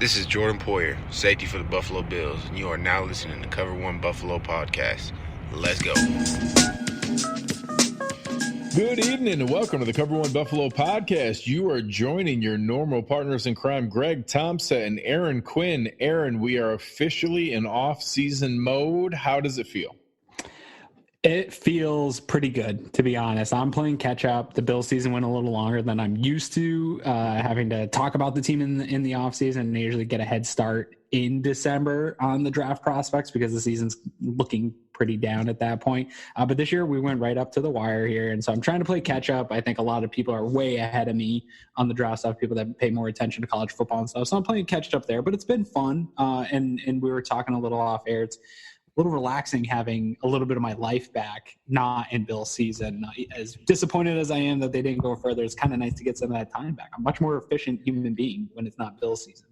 This is Jordan Poyer, safety for the Buffalo Bills, and you are now listening to Cover One Buffalo Podcast. Let's go. Good evening and welcome to the Cover One Buffalo Podcast. You are joining your normal partners in crime, Greg Thompson and Aaron Quinn. Aaron, we are officially in off-season mode. How does it feel? It feels pretty good, to be honest. I'm playing catch up. The Bills season went a little longer than I'm used to, having to talk about the team in the offseason, and they usually get a head start in December on the draft prospects because the season's looking pretty down at that point. But this year we went right up to the wire here, and so I'm trying to play catch up. I think a lot of people are way ahead of me on the draft stuff, people that pay more attention to college football and stuff. So I'm playing catch up there, but it's been fun. And we were talking a little off air. It's a little relaxing having a little bit of my life back, not in Bill's season. As disappointed as I am that they didn't go further, it's kind of nice to get some of that time back. I'm a much more efficient human being when it's not Bill's season.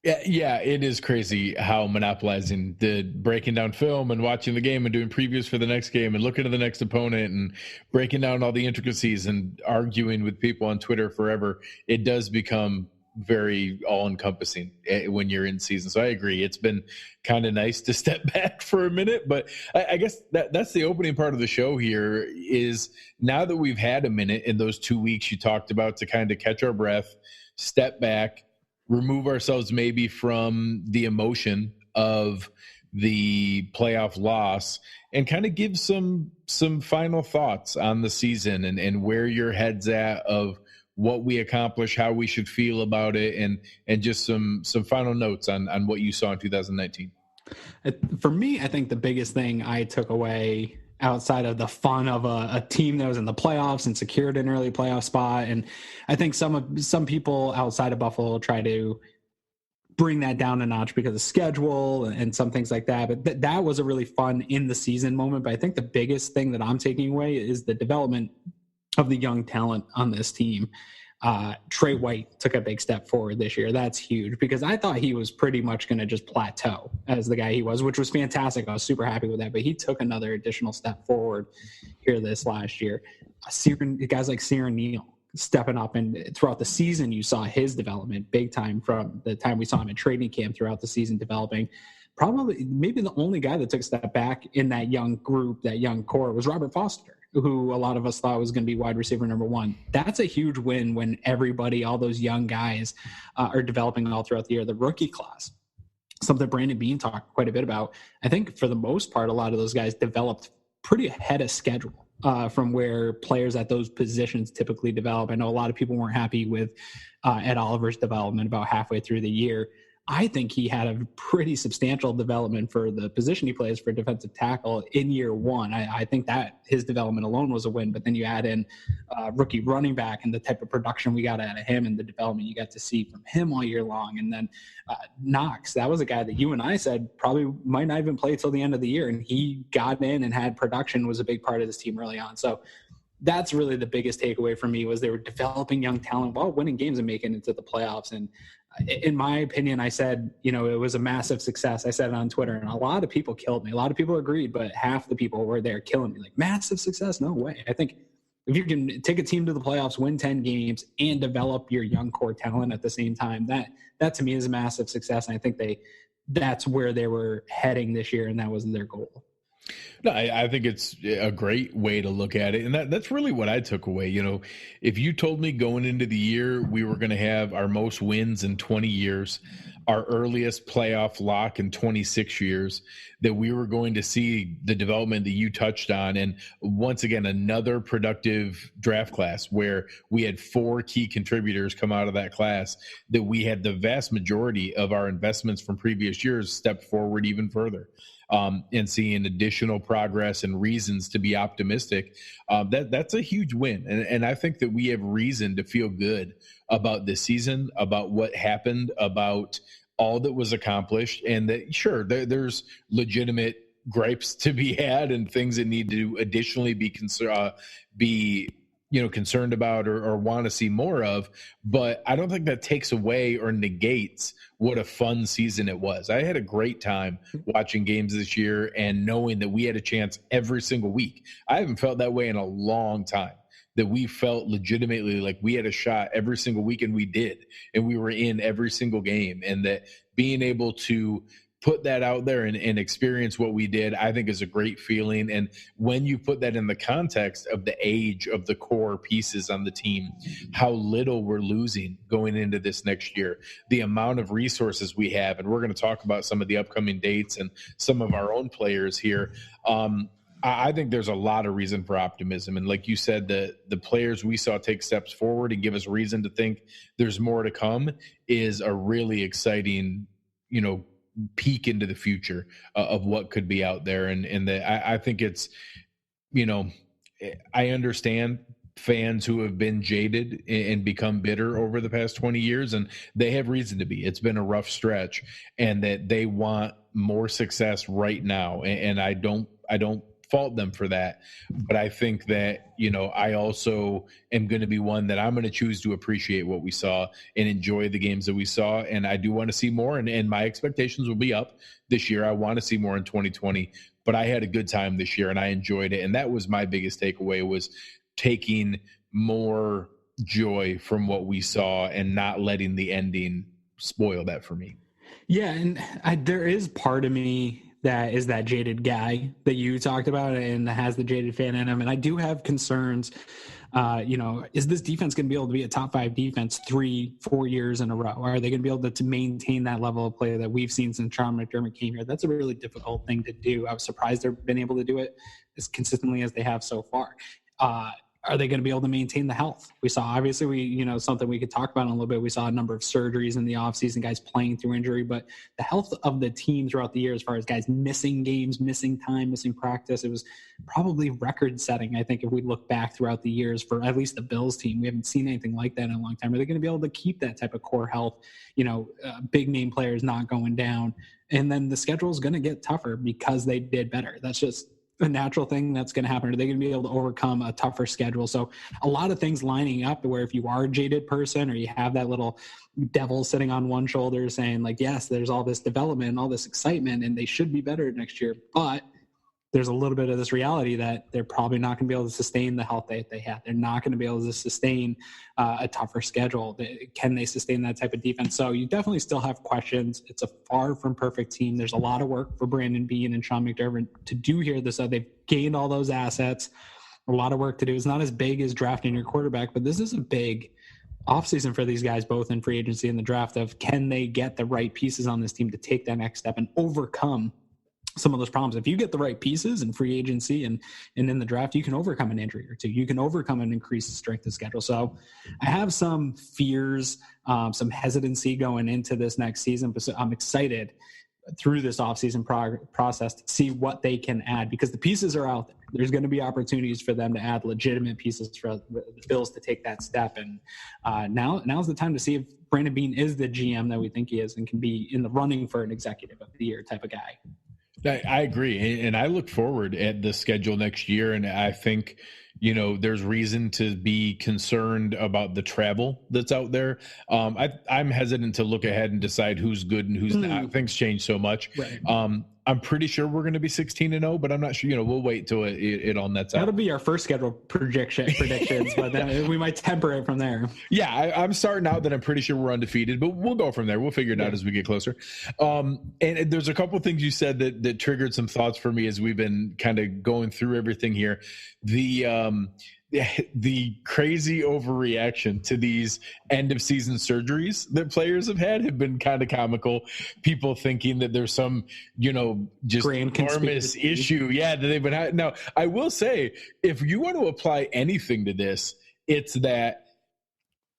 Yeah, it is crazy how monopolizing the breaking down film and watching the game and doing previews for the next game and looking at the next opponent and breaking down all the intricacies and arguing with people on Twitter forever. It does become very all-encompassing when you're in season. So I agree. It's been kind of nice to step back for a minute, but I guess that's the opening part of the show here is now that we've had a minute in those 2 weeks you talked about to kind of catch our breath, step back, remove ourselves maybe from the emotion of the playoff loss and kind of give some final thoughts on the season and where your head's at of what we accomplished, how we should feel about it, and just some final notes on what you saw in 2019. For me, I think the biggest thing I took away outside of the fun of a team that was in the playoffs and secured an early playoff spot, and I think some people outside of Buffalo try to bring that down a notch because of schedule and some things like that. But that was a really fun in the season moment. But I think the biggest thing that I'm taking away is the development of the young talent on this team. Trey White took a big step forward this year. That's huge because I thought he was pretty much going to just plateau as the guy he was, which was fantastic. I was super happy with that, but he took another additional step forward here this last year. Guys like Ciaran Neal stepping up, and throughout the season, you saw his development big time from the time we saw him at training camp throughout the season developing. Probably maybe the only guy that took a step back in that young group, that young core, was Robert Foster, who a lot of us thought was going to be wide receiver number one. That's a huge win when everybody, all those young guys are developing all throughout the year. The rookie class, something Brandon Beane talked quite a bit about. I think for the most part, a lot of those guys developed pretty ahead of schedule from where players at those positions typically develop. I know a lot of people weren't happy with Ed Oliver's development about halfway through the year. I think he had a pretty substantial development for the position he plays for defensive tackle in year one. I think that his development alone was a win, but then you add in rookie running back and the type of production we got out of him and the development you got to see from him all year long. And then Knox, that was a guy that you and I said probably might not even play till the end of the year. And he got in and had production, was a big part of this team early on. So that's really the biggest takeaway for me was they were developing young talent while winning games and making it to the playoffs. And in my opinion, I said, it was a massive success. I said it on Twitter, and a lot of people killed me. A lot of people agreed, but half the people were there killing me. Like, massive success? No way. I think if you can take a team to the playoffs, win 10 games, and develop your young core talent at the same time, that to me is a massive success. And I think that's where they were heading this year, and that was their goal. No, I think it's a great way to look at it. And that's really what I took away. If you told me going into the year we were going to have our most wins in 20 years, our earliest playoff lock in 26 years, that we were going to see the development that you touched on. And once again, another productive draft class where we had 4 key contributors come out of that class, that we had the vast majority of our investments from previous years step forward even further. And seeing additional progress and reasons to be optimistic, that's a huge win. And I think that we have reason to feel good about this season, about what happened, about all that was accomplished, and that, sure, there's legitimate gripes to be had and things that need to additionally be concerned about or want to see more of. But I don't think that takes away or negates what a fun season it was. I had a great time watching games this year and knowing that we had a chance every single week. I haven't felt that way in a long time, that we felt legitimately like we had a shot every single weekend we did, and we were in every single game, and that being able to put that out there and experience what we did, I think is a great feeling. And when you put that in the context of the age of the core pieces on the team, how little we're losing going into this next year, the amount of resources we have, and we're going to talk about some of the upcoming dates and some of our own players here. I think there's a lot of reason for optimism. And like you said, the players we saw take steps forward and give us reason to think there's more to come is a really exciting, peek into the future of what could be out there. And I think it's, I understand fans who have been jaded and become bitter over the past 20 years, and they have reason to be. It's been a rough stretch, and that they want more success right now. And I don't fault them for that. But I think that, I also am going to be one that I'm going to choose to appreciate what we saw and enjoy the games that we saw. And I do want to see more, and my expectations will be up this year. I want to see more in 2020, but I had a good time this year and I enjoyed it. And that was my biggest takeaway, was taking more joy from what we saw and not letting the ending spoil that for me. Yeah. And there is part of me that is that jaded guy that you talked about and has the jaded fan in him. And I do have concerns. Is this defense going to be able to be a top 5 defense 3-4 years in a row? Or are they going to be able to maintain that level of play that we've seen since Sean McDermott came here? That's a really difficult thing to do. I was surprised they've been able to do it as consistently as they have so far. Are they going to be able to maintain the health? We saw, obviously, something we could talk about in a little bit. We saw a number of surgeries in the offseason, guys playing through injury, but the health of the team throughout the year, as far as guys missing games, missing time, missing practice, it was probably record setting. I think if we look back throughout the years for at least the Bills team, we haven't seen anything like that in a long time. Are they going to be able to keep that type of core health, big name players not going down? And then the schedule is going to get tougher because they did better. That's just a natural thing that's going to happen. Are they going to be able to overcome a tougher schedule? So a lot of things lining up where if you are a jaded person or you have that little devil sitting on one shoulder saying like, yes, there's all this development and all this excitement and they should be better next year. But there's a little bit of this reality that they're probably not going to be able to sustain the health that they have. They're not going to be able to sustain a tougher schedule. Can they sustain that type of defense? So you definitely still have questions. It's a far from perfect team. There's a lot of work for Brandon Beane and Sean McDermott to do here. They've gained all those assets. A lot of work to do. It's not as big as drafting your quarterback, but this is a big offseason for these guys, both in free agency and the draft, of can they get the right pieces on this team to take that next step and overcome some of those problems. If you get the right pieces in free agency and in the draft, you can overcome an injury or two. You can overcome an increased strength of schedule. So I have some fears, some hesitancy going into this next season, but I'm excited through this offseason process to see what they can add, because the pieces are out there. There's going to be opportunities for them to add legitimate pieces for the Bills to take that step. And now's the time to see if Brandon Beane is the GM that we think he is and can be in the running for an executive of the year type of guy. I agree. And I look forward at the schedule next year. And I think, there's reason to be concerned about the travel that's out there. I'm hesitant to look ahead and decide who's good and who's not. Things change so much. Right. I'm pretty sure we're going to be 16-0, but I'm not sure, we'll wait till it all nets out. That'll be our first schedule predictions, but then we might temper it from there. Yeah, I'm starting out that I'm pretty sure we're undefeated, but we'll go from there. We'll figure it out as we get closer. And there's a couple of things you said that triggered some thoughts for me as we've been kind of going through everything here. The crazy overreaction to these end of season surgeries that players have been kind of comical. People thinking that there's some, just enormous issue. Yeah. That they've been having. Now, I will say, if you want to apply anything to this, it's that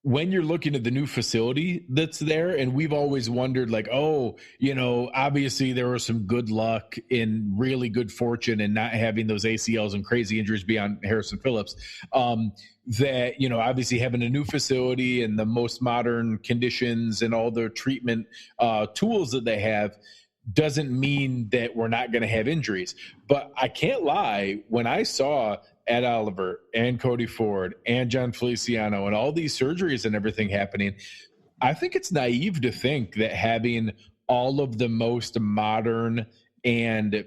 when you're looking at the new facility that's there, and we've always wondered like, obviously there was some good luck in really good fortune and not having those ACLs and crazy injuries beyond Harrison Phillips, that, obviously having a new facility and the most modern conditions and all the treatment tools that they have doesn't mean that we're not going to have injuries. But I can't lie, when I saw Ed Oliver and Cody Ford and John Feliciano and all these surgeries and everything happening, I think it's naive to think that having all of the most modern and,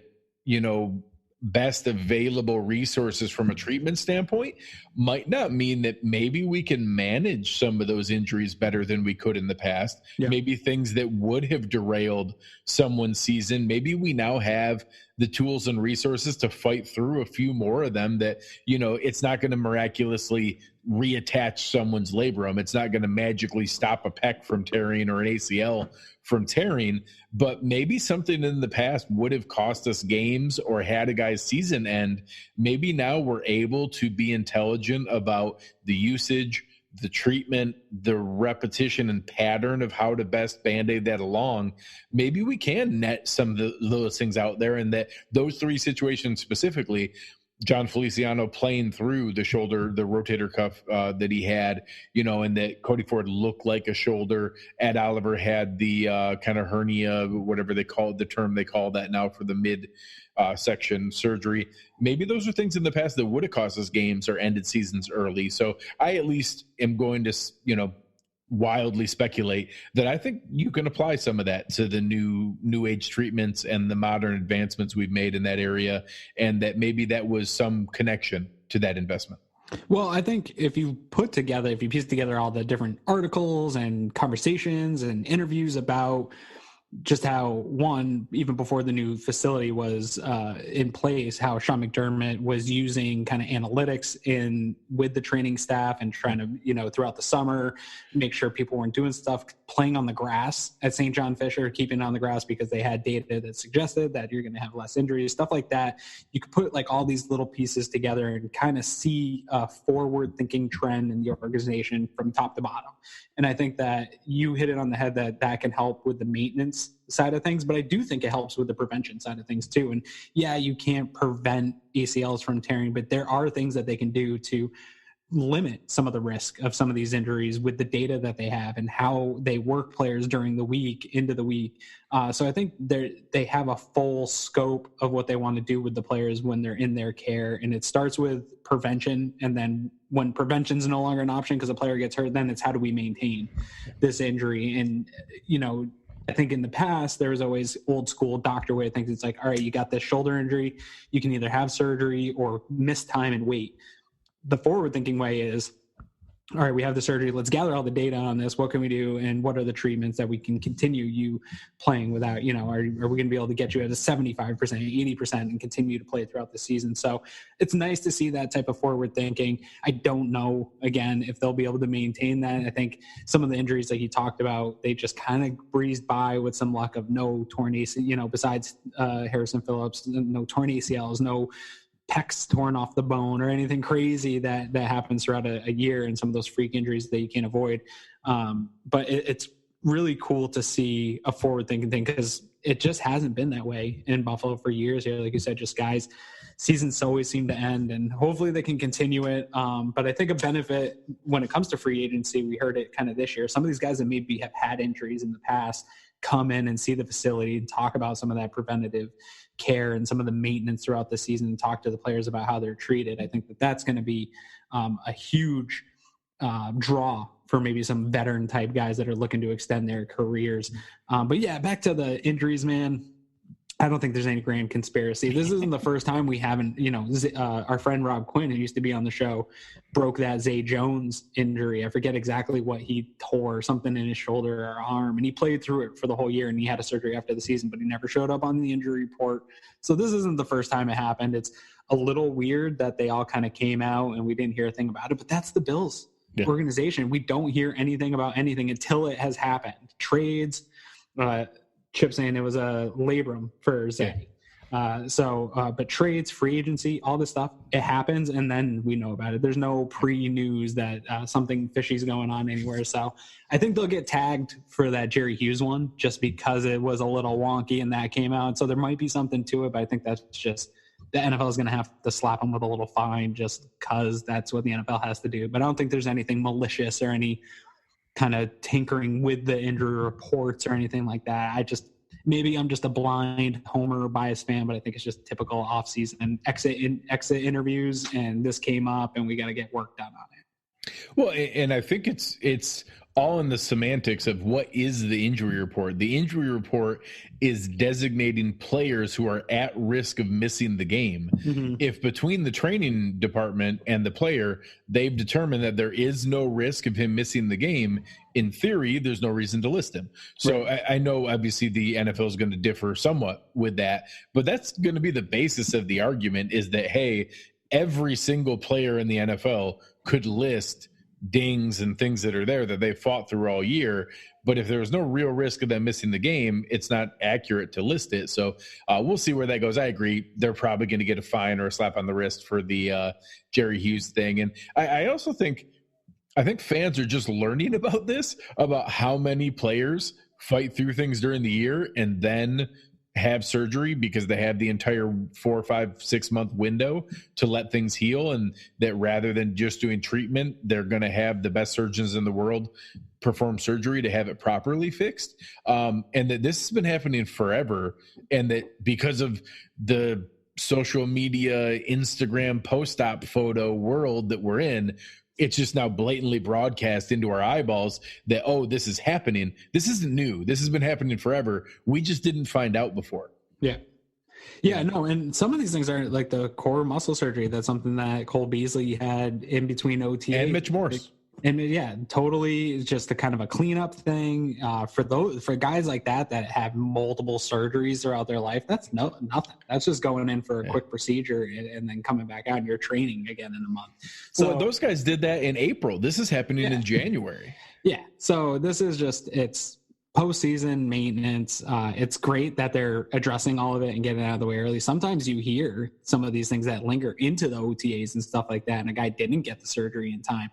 best available resources from a treatment standpoint might not mean that maybe we can manage some of those injuries better than we could in the past. Yeah. Maybe things that would have derailed someone's season, maybe we now have the tools and resources to fight through a few more of them that, you know, it's not going to miraculously reattach someone's labrum. It's not going to magically stop a pec from tearing or an ACL from tearing, but maybe something in the past would have cost us games or had a guy's season end. Maybe now we're able to be intelligent about the usage, the treatment, the repetition and pattern of how to best Band-Aid that along. Maybe we can net some of those things out there, and that those three situations specifically, John Feliciano playing through the shoulder, the rotator cuff that he had, you know, and that Cody Ford looked like a shoulder. Ed Oliver had the kind of hernia, whatever they call it, the term they call that now for the mid section surgery. Maybe those are things in the past that would have cost us games or ended seasons early. So I at least am going to, you know, wildly speculate that I think you can apply some of that to the new age treatments and the modern advancements we've made in that area, and that maybe that was some connection to that investment. Well, I think if you piece together all the different articles and conversations and interviews about just how, one, even before the new facility was in place, how Sean McDermott was using kind of analytics with the training staff and trying to, you know, throughout the summer, make sure people weren't doing stuff, playing on the grass at St. John Fisher, keeping it on the grass because they had data that suggested that you're going to have less injuries, stuff like that. You could put like all these little pieces together and kind of see a forward-thinking trend in the organization from top to bottom. And I think that you hit it on the head that can help with the maintenance side of things, but I do think it helps with the prevention side of things too. And yeah, you can't prevent ACLs from tearing, but there are things that they can do to limit some of the risk of some of these injuries with the data that they have and how they work players during the week, into the week. So I think they have a full scope of what they want to do with the players when they're in their care. And it starts with prevention. And then when prevention is no longer an option because a player gets hurt, then it's how do we maintain this injury? And, you know, I think in the past, there was always old school doctor way of thinking. It's like, all right, you got this shoulder injury. You can either have surgery or miss time and wait. The forward-thinking way is, all right, we have the surgery. Let's gather all the data on this. What can we do? And what are the treatments that we can continue you playing without, you know, are we going to be able to get you at a 75%, 80% and continue to play throughout the season? So it's nice to see that type of forward thinking. I don't know, again, if they'll be able to maintain that. I think some of the injuries that he talked about, they just kind of breezed by with some luck of no torn ACL, you know, besides Harrison Phillips, no torn ACLs, no pecs torn off the bone or anything crazy that happens throughout a year, and some of those freak injuries that you can't avoid. But it's really cool to see a forward thinking thing, because it just hasn't been that way in Buffalo for years here. Like you said, just guys, seasons always seem to end, and hopefully they can continue it. But I think a benefit when it comes to free agency, we heard it kind of this year. Some of these guys that maybe have had injuries in the past come in and see the facility and talk about some of that preventative care and some of the maintenance throughout the season and talk to the players about how they're treated. I think that's going to be a huge draw for maybe some veteran type guys that are looking to extend their careers. But yeah, back to the injuries, man. I don't think there's any grand conspiracy. This isn't the first time we haven't, you know, our friend Rob Quinn, who used to be on the show, broke that Zay Jones injury. I forget exactly what he tore, something in his shoulder or arm, and he played through it for the whole year, and he had a surgery after the season, but he never showed up on the injury report. So this isn't the first time it happened. It's a little weird that they all kind of came out and we didn't hear a thing about it, but that's the Bills organization. We don't hear anything about anything until it has happened. Trades, Chip saying it was a labrum for Zay. But trades, free agency, all this stuff, it happens, and then we know about it. There's no pre-news that something fishy's going on anywhere. So I think they'll get tagged for that Jerry Hughes one just because it was a little wonky and that came out. So there might be something to it, but I think that's just the NFL is going to have to slap them with a little fine just because that's what the NFL has to do. But I don't think there's anything malicious or any kind of tinkering with the injury reports or anything like that. Maybe I'm just a blind homer biased fan, but I think it's just typical offseason exit interviews, and this came up and we got to get work done on it. Well, and I think it's all in the semantics of what is the injury report. The injury report is designating players who are at risk of missing the game. Mm-hmm. If between the training department and the player, they've determined that there is no risk of him missing the game, in theory, there's no reason to list him. So right. I know obviously the NFL is going to differ somewhat with that, but that's going to be the basis of the argument is that, hey, every single player in the NFL could list dings and things that are there that they fought through all year. But if there's no real risk of them missing the game, it's not accurate to list it. So we'll see where that goes. I agree. They're probably going to get a fine or a slap on the wrist for the Jerry Hughes thing. And I also think fans are just learning about this, about how many players fight through things during the year and then have surgery because they have the entire 4, 5, 6 month window to let things heal, and that rather than just doing treatment, they're going to have the best surgeons in the world perform surgery to have it properly fixed. And that this has been happening forever. And that because of the social media, Instagram post-op photo world that we're in, it's just now blatantly broadcast into our eyeballs that, oh, this is happening. This isn't new. This has been happening forever. We just didn't find out before. Yeah. Yeah, no, and some of these things are like the core muscle surgery. That's something that Cole Beasley had in between OTA. And Mitch Morse. And yeah, totally just a kind of a cleanup thing for guys like that have multiple surgeries throughout their life. That's nothing. That's just going in for a quick procedure and then coming back out and you're training again in a month. So well, those guys did that in April. This is happening in January. Yeah. So this is just, it's postseason maintenance. It's great that they're addressing all of it and getting it out of the way early. Sometimes you hear some of these things that linger into the OTAs and stuff like that, and a guy didn't get the surgery in time.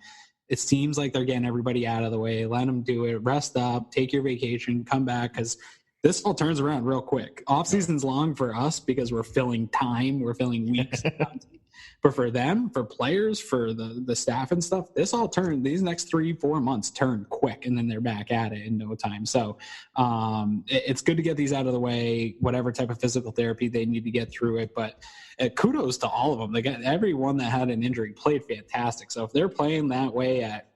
It seems like they're getting everybody out of the way. Let them do it. Rest up. Take your vacation. Come back, because this all turns around real quick. Off season's long for us because we're filling time. We're filling weeks. But for them, for players, for the staff and stuff, this all turned. These next 3-4 months turn quick, and then they're back at it in no time. So it's good to get these out of the way. Whatever type of physical therapy they need to get through it, but kudos to all of them. They got everyone that had an injury played fantastic. So if they're playing that way at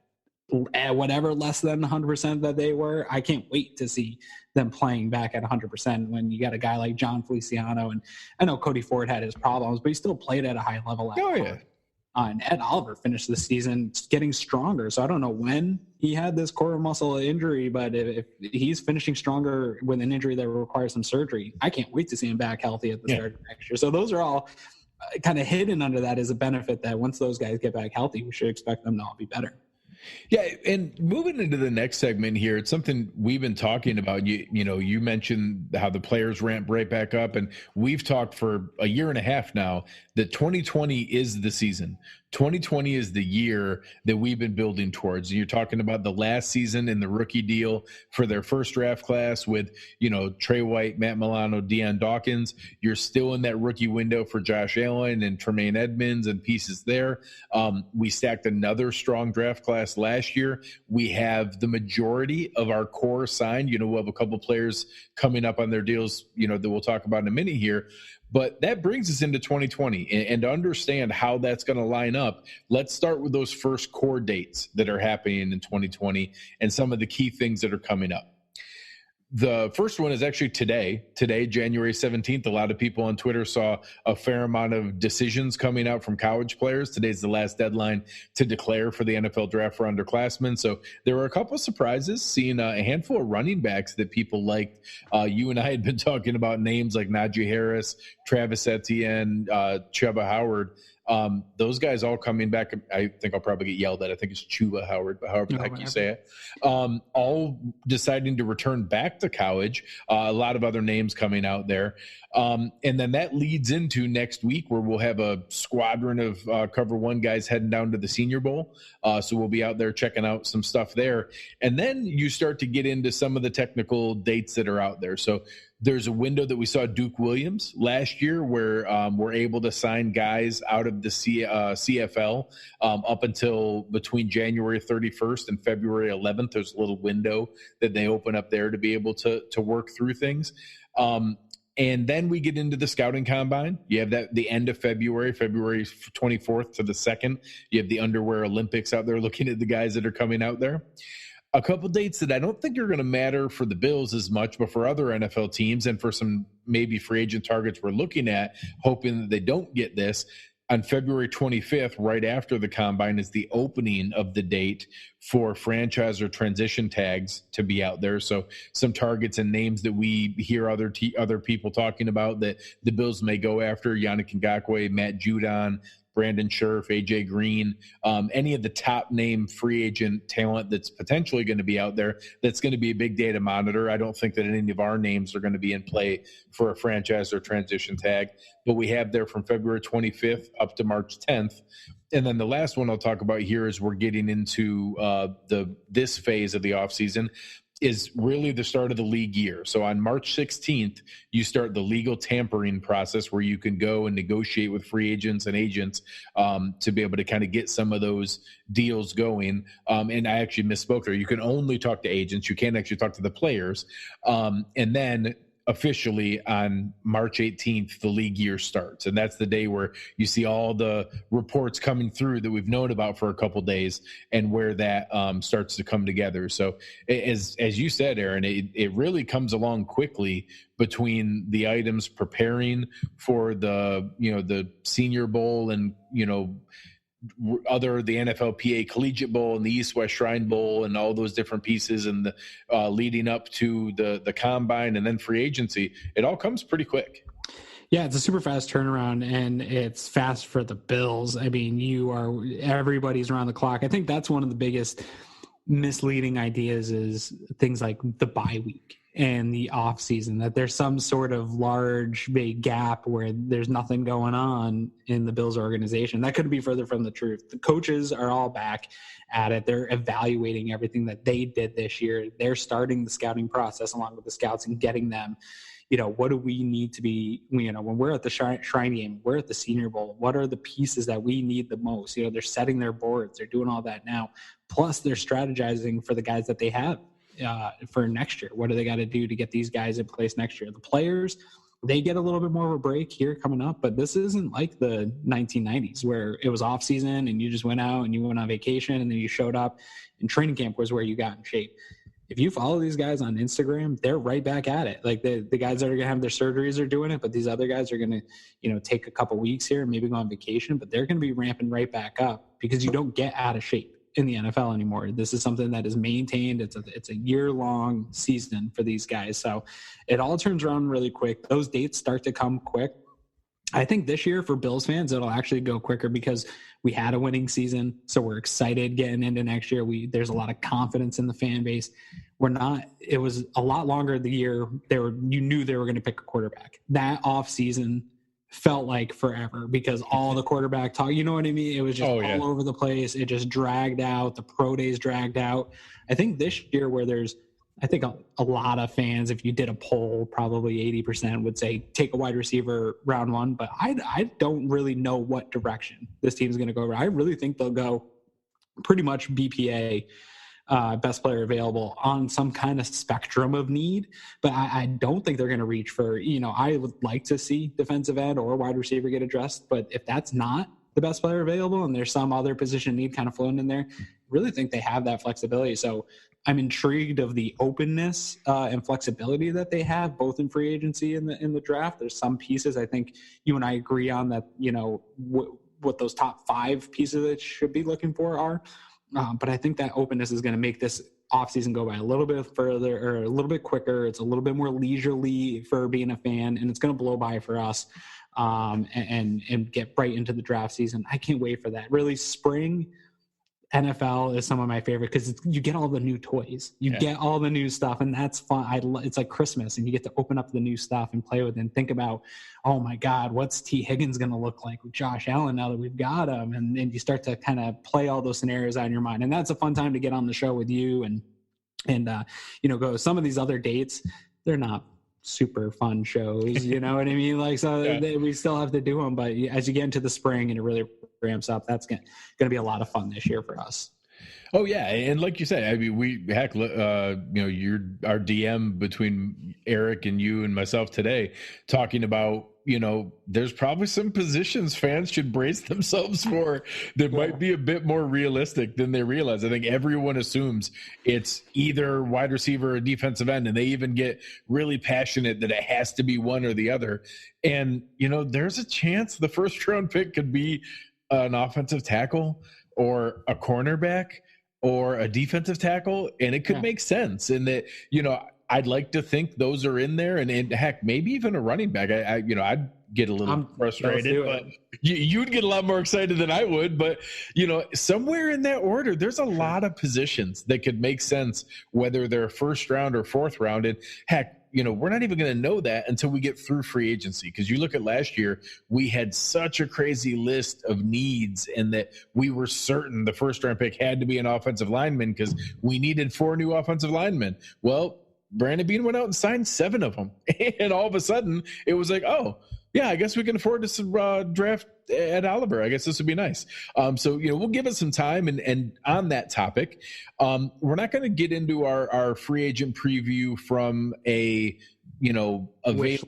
whatever less than 100% that they were, I can't wait to see them playing back at 100% when you got a guy like John Feliciano. And I know Cody Ford had his problems, but he still played at a high level. And Ed Oliver finished the season getting stronger. So I don't know when he had this core muscle injury, but if he's finishing stronger with an injury that requires some surgery, I can't wait to see him back healthy at the start of next year. So those are all kind of hidden under that as a benefit that once those guys get back healthy, we should expect them to all be better. Yeah, and moving into the next segment here, it's something we've been talking about. You mentioned how the players ramp right back up, and we've talked for a year and a half now that 2020 is the season. 2020 is the year that we've been building towards. You're talking about the last season in the rookie deal for their first draft class with, Trey White, Matt Milano, Deion Dawkins. You're still in that rookie window for Josh Allen and Tremaine Edmonds and pieces there. We stacked another strong draft class last year. We have the majority of our core signed. We'll have a couple players coming up on their deals, that we'll talk about in a minute here. But that brings us into 2020, and to understand how that's going to line up, let's start with those first core dates that are happening in 2020 and some of the key things that are coming up. The first one is actually today, January 17th. A lot of people on Twitter saw a fair amount of decisions coming out from college players. Today's the last deadline to declare for the NFL draft for underclassmen. So there were a couple of surprises, seeing a handful of running backs that people liked. You and I had been talking about names like Najee Harris, Travis Etienne, Chuba Howard. Those guys all coming back. I think I'll probably get yelled at. I think it's Chuba Howard, but however the heck you say it. All deciding to return back to college. A lot of other names coming out there. And then that leads into next week where we'll have a squadron of Cover One guys heading down to the Senior Bowl. So we'll be out there checking out some stuff there. And then you start to get into some of the technical dates that are out there. So there's a window that we saw Duke Williams last year where we're able to sign guys out of the CFL up until between January 31st and February 11th. There's a little window that they open up there to be able to work through things. And then we get into the scouting combine. You have that the end of February 24th to the 2nd. You have the underwear Olympics out there looking at the guys that are coming out there. A couple dates that I don't think are going to matter for the Bills as much, but for other NFL teams and for some maybe free agent targets we're looking at, hoping that they don't get this. On February 25th, right after the combine, is the opening of the date for franchise or transition tags to be out there. So some targets and names that we hear other people talking about that the Bills may go after: Yannick Ngakoue, Matt Judon, Brandon Scherf, AJ Green, any of the top name free agent talent that's potentially going to be out there. That's going to be a big day to monitor. I don't think that any of our names are going to be in play for a franchise or transition tag, but we have there from February 25th up to March 10th. And then the last one I'll talk about here is we're getting into this phase of the offseason is really the start of the league year. So on March 16th, you start the legal tampering process where you can go and negotiate with free agents and agents to be able to kind of get some of those deals going. And I actually misspoke there. You can only talk to agents. You can't actually talk to the players. And then officially on March 18th, the league year starts. And that's the day where you see all the reports coming through that we've known about for a couple of days and where that starts to come together. So as you said, Aaron, it really comes along quickly between the items preparing for the Senior Bowl and, the NFLPA Collegiate Bowl and the East-West Shrine Bowl and all those different pieces and the leading up to the combine and then free agency. It all comes pretty quick. Yeah, it's a super fast turnaround, and it's fast for the Bills. I mean, everybody's around the clock. I think that's one of the biggest misleading ideas is things like the bye week and the off season, that there's some sort of large big gap where there's nothing going on in the Bills organization. That couldn't be further from the truth. The coaches are all back at it. They're evaluating everything that they did this year. They're starting the scouting process along with the scouts and getting them, what do we need to be, when we're at the Shrine game, we're at the Senior Bowl, what are the pieces that we need the most? They're setting their boards. They're doing all that now. Plus they're strategizing for the guys that they have for next year. What do they got to do to get these guys in place next year? The players, they get a little bit more of a break here coming up, but this isn't like the 1990s where it was off season and you just went out and you went on vacation and then you showed up, and training camp was where you got in shape. If you follow these guys on Instagram, they're right back at it. Like the guys that are going to have their surgeries are doing it, but these other guys are going to, take a couple weeks here and maybe go on vacation, but they're going to be ramping right back up because you don't get out of shape in the NFL anymore. This is something that is maintained. It's a year-long season for these guys. So it all turns around really quick. Those dates start to come quick. I think this year for Bills fans, it'll actually go quicker because we had a winning season. So we're excited getting into next year. There's a lot of confidence in the fan base. It was a lot longer the year you knew they were going to pick a quarterback. That off season felt like forever because all the quarterback talk, you know what I mean? It was just all over the place. It just dragged out. The pro days dragged out. I think this year where there's, I think a lot of fans, if you did a poll, probably 80% would say take a wide receiver round one. But I don't really know what direction this team is going to go. I really think they'll go pretty much BPA, best player available on some kind of spectrum of need. But I don't think they're going to reach for, I would like to see defensive end or wide receiver get addressed. But if that's not the best player available and there's some other position need kind of floating in there, I really think they have that flexibility. So I'm intrigued of the openness and flexibility that they have both in free agency and in the draft. There's some pieces I think you and I agree on that, what those top 5 pieces that should be looking for are. But I think that openness is going to make this offseason go by a little bit further or a little bit quicker. It's a little bit more leisurely for being a fan, and it's going to blow by for us and get right into the draft season. I can't wait for that. Really, spring NFL is some of my favorite because you get all the new toys, get all the new stuff, and that's fun. It's like Christmas, and you get to open up the new stuff and play with it and think about, oh my God, what's T. Higgins going to look like with Josh Allen now that we've got him? And you start to kind of play all those scenarios out in your mind, and that's a fun time to get on the show with you and go. Some of these other dates, they're not super fun shows, you know what I mean? Like, so we still have to do them, but as you get into the spring and it really ramps up, that's going to be a lot of fun this year for us. Oh yeah, and like you said, I mean, you're our DM between Eric and you and myself today talking about there's probably some positions fans should brace themselves for that might be a bit more realistic than they realize. I think everyone assumes it's either wide receiver or defensive end, and they even get really passionate that it has to be one or the other. And, there's a chance the first round pick could be an offensive tackle or a cornerback or a defensive tackle, and it could make sense. And that, I'd like to think those are in there, and heck, maybe even a running back. I'd get a little frustrated, but you'd get a lot more excited than I would. But, somewhere in that order, there's a lot of positions that could make sense, whether they're first round or fourth round. And heck, we're not even going to know that until we get through free agency. Because you look at last year, we had such a crazy list of needs, and that we were certain the first round pick had to be an offensive lineman because we needed 4 new offensive linemen. Well, Brandon Beane went out and signed 7 of them. And all of a sudden it was like, oh yeah, I guess we can afford to draft Ed Oliver. I guess this would be nice. So, we'll give it some time. And on that topic, we're not going to get into our free agent preview from a, available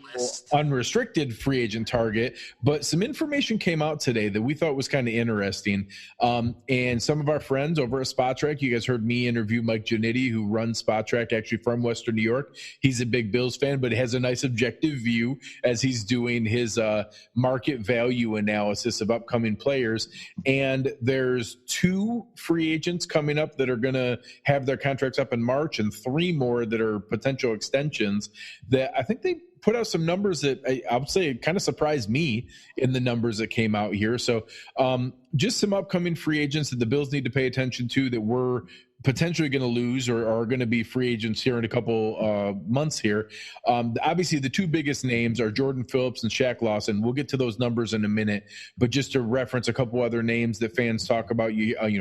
unrestricted free agent target, but some information came out today that we thought was kind of interesting. And some of our friends over at Spot Track, you guys heard me interview Mike Giannitti, who runs Spot Track actually from Western New York. He's a big Bills fan, but has a nice objective view as he's doing his market value analysis of upcoming players. And there's 2 free agents coming up that are going to have their contracts up in March, and 3 more that are potential extensions that I think they put out some numbers that I would say kind of surprised me in the numbers that came out here. So just some upcoming free agents that the Bills need to pay attention to that we're potentially going to lose or are going to be free agents here in a couple months here. Obviously, the 2 biggest names are Jordan Phillips and Shaq Lawson. We'll get to those numbers in a minute, but just to reference a couple other names that fans talk about,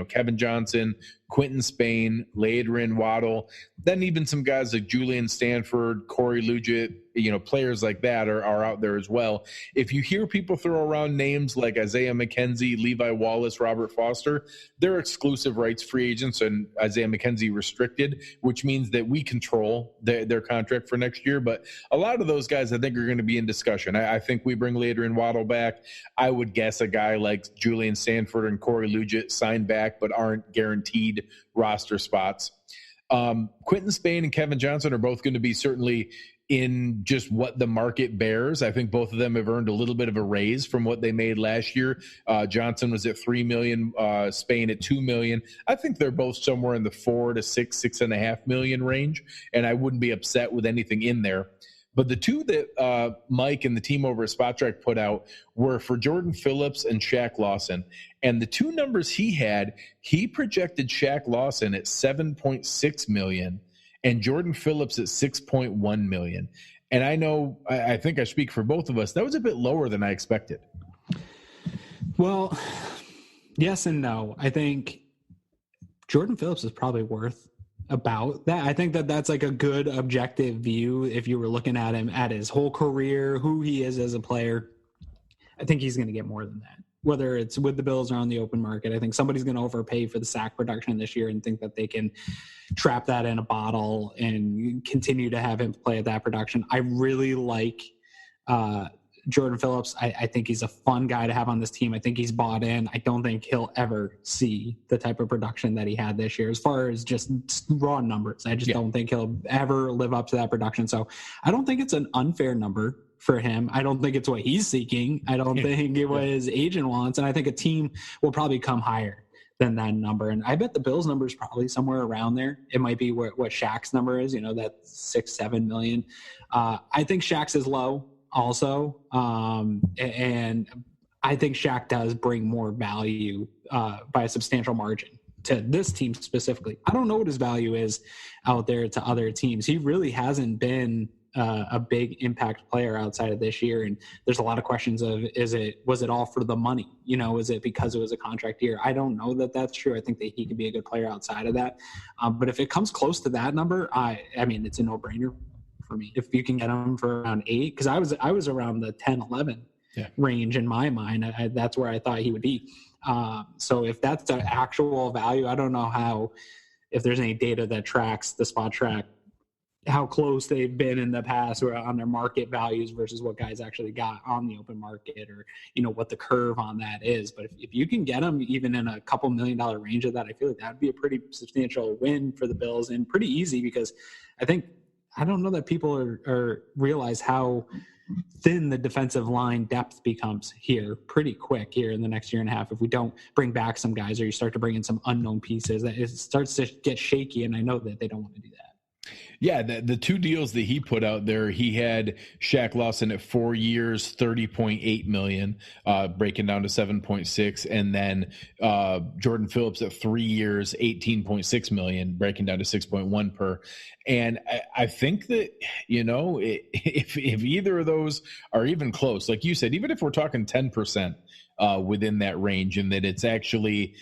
Kevin Johnson, Quentin Spain, Ladrin Waddle, then even some guys like Julian Stanford, Corey Lugitt, players like that are out there as well. If you hear people throw around names like Isaiah McKenzie, Levi Wallace, Robert Foster, they're exclusive rights free agents, and Isaiah McKenzie restricted, which means that we control their contract for next year. But a lot of those guys I think are going to be in discussion. I think we bring Ladrin Waddle back. I would guess a guy like Julian Stanford and Corey Lugitt sign back but aren't guaranteed roster spots. Quentin Spain and Kevin Johnson are both going to be certainly in just what the market bears. I think both of them have earned a little bit of a raise from what they made last year. Johnson was at $3 million, Spain at $2 million. I think they're both somewhere in the $4 to $6.5 million range, and I wouldn't be upset with anything in there. But the 2 that Mike and the team over at Spot Track put out were for Jordan Phillips and Shaq Lawson. And the 2 numbers he projected Shaq Lawson at $7.6 million and Jordan Phillips at $6.1 million. And I know, I think I speak for both of us, that was a bit lower than I expected. Well, yes and no. I think Jordan Phillips is probably worth about that. I think that's like a good objective view if you were looking at him at his whole career, who he is as a player. I think he's going to get more than that, whether it's with the Bills or on the open market. I think somebody's going to overpay for the sack production this year and think that they can trap that in a bottle and continue to have him play at that production. I really like Jordan Phillips. I think he's a fun guy to have on this team. I think he's bought in. I don't think he'll ever see the type of production that he had this year as far as just raw numbers. I just don't think he'll ever live up to that production. So I don't think it's an unfair number for him. I don't think it's what he's seeking. I don't think it's what his agent wants. And I think a team will probably come higher than that number. And I bet the Bills number is probably somewhere around there. It might be what Shaq's number is, that 6-7 million. I think Shaq's is low also. And I think Shaq does bring more value by a substantial margin to this team specifically. I don't know what his value is out there to other teams. He really hasn't been a big impact player outside of this year. And there's a lot of questions of, was it all for the money? Is it because it was a contract year? I don't know that that's true. I think that he could be a good player outside of that. But if it comes close to that number, I mean, it's a no-brainer for me. If you can get him for around 8, because I was around the 10-11 range in my mind. That's where I thought he would be. So if that's the actual value, I don't know if there's any data that tracks the Spot Track how close they've been in the past or on their market values versus what guys actually got on the open market, or, what the curve on that is. But if you can get them even in a couple $1 million range of that, I feel like that'd be a pretty substantial win for the Bills, and pretty easy, because I don't know that people are realize how thin the defensive line depth becomes here pretty quick here in the next year and a half. If we don't bring back some guys, or you start to bring in some unknown pieces, that it starts to get shaky. And I know that they don't want to do that. Yeah, the two deals that he put out there, he had Shaq Lawson at 4 years, $30.8 million, breaking down to 7.6, and then Jordan Phillips at 3 years, $18.6 million, breaking down to 6.1 per. And I think that, if either of those are even close, like you said, even if we're talking 10% within that range, and that it's actually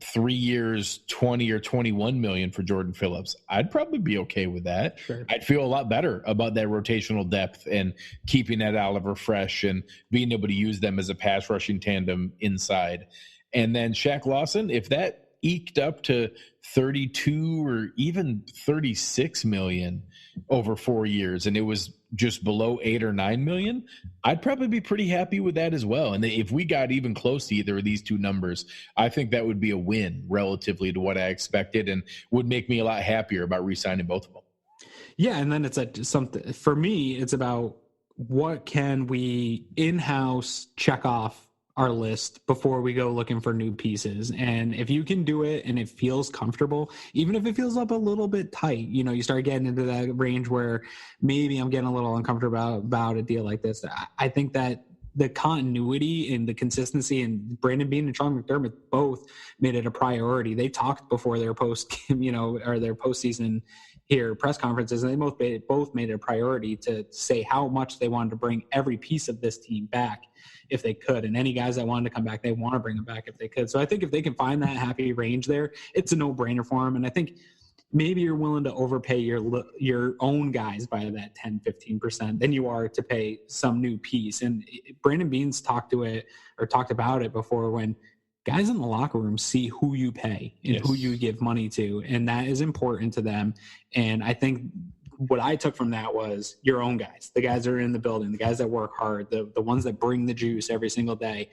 3 years, 20 or 21 million for Jordan Phillips, I'd probably be okay with that. Sure. I'd feel a lot better about that rotational depth and keeping Ed Oliver fresh and being able to use them as a pass rushing tandem inside. And then Shaq Lawson, if that eked up to 32 or even 36 million over 4 years, and it was just below 8 or 9 million, I'd probably be pretty happy with that as well. And if we got even close to either of these two numbers, I think that would be a win relatively to what I expected, and would make me a lot happier about re-signing both of them. Yeah. And then it's something for me, it's about what can we in-house check off our list before we go looking for new pieces. And if you can do it and it feels comfortable, even if it feels up a little bit tight, you start getting into that range where maybe I'm getting a little uncomfortable about a deal like this. I think that the continuity and the consistency, and Brandon Beane and Sean McDermott both made it a priority. They talked before their or their postseason here press conferences, and they both made it a priority to say how much they wanted to bring every piece of this team back if they could. And any guys that wanted to come back, they want to bring them back if they could. So I think if they can find that happy range there, it's a no-brainer for them. And I think maybe you're willing to overpay your own guys by that 10-15% than you are to pay some new piece. And Brandon Beane's talked about it before, when guys in the locker room see who you pay and who you give money to, and that is important to them. And I think what I took from that was your own guys, the guys that are in the building, the guys that work hard, the ones that bring the juice every single day.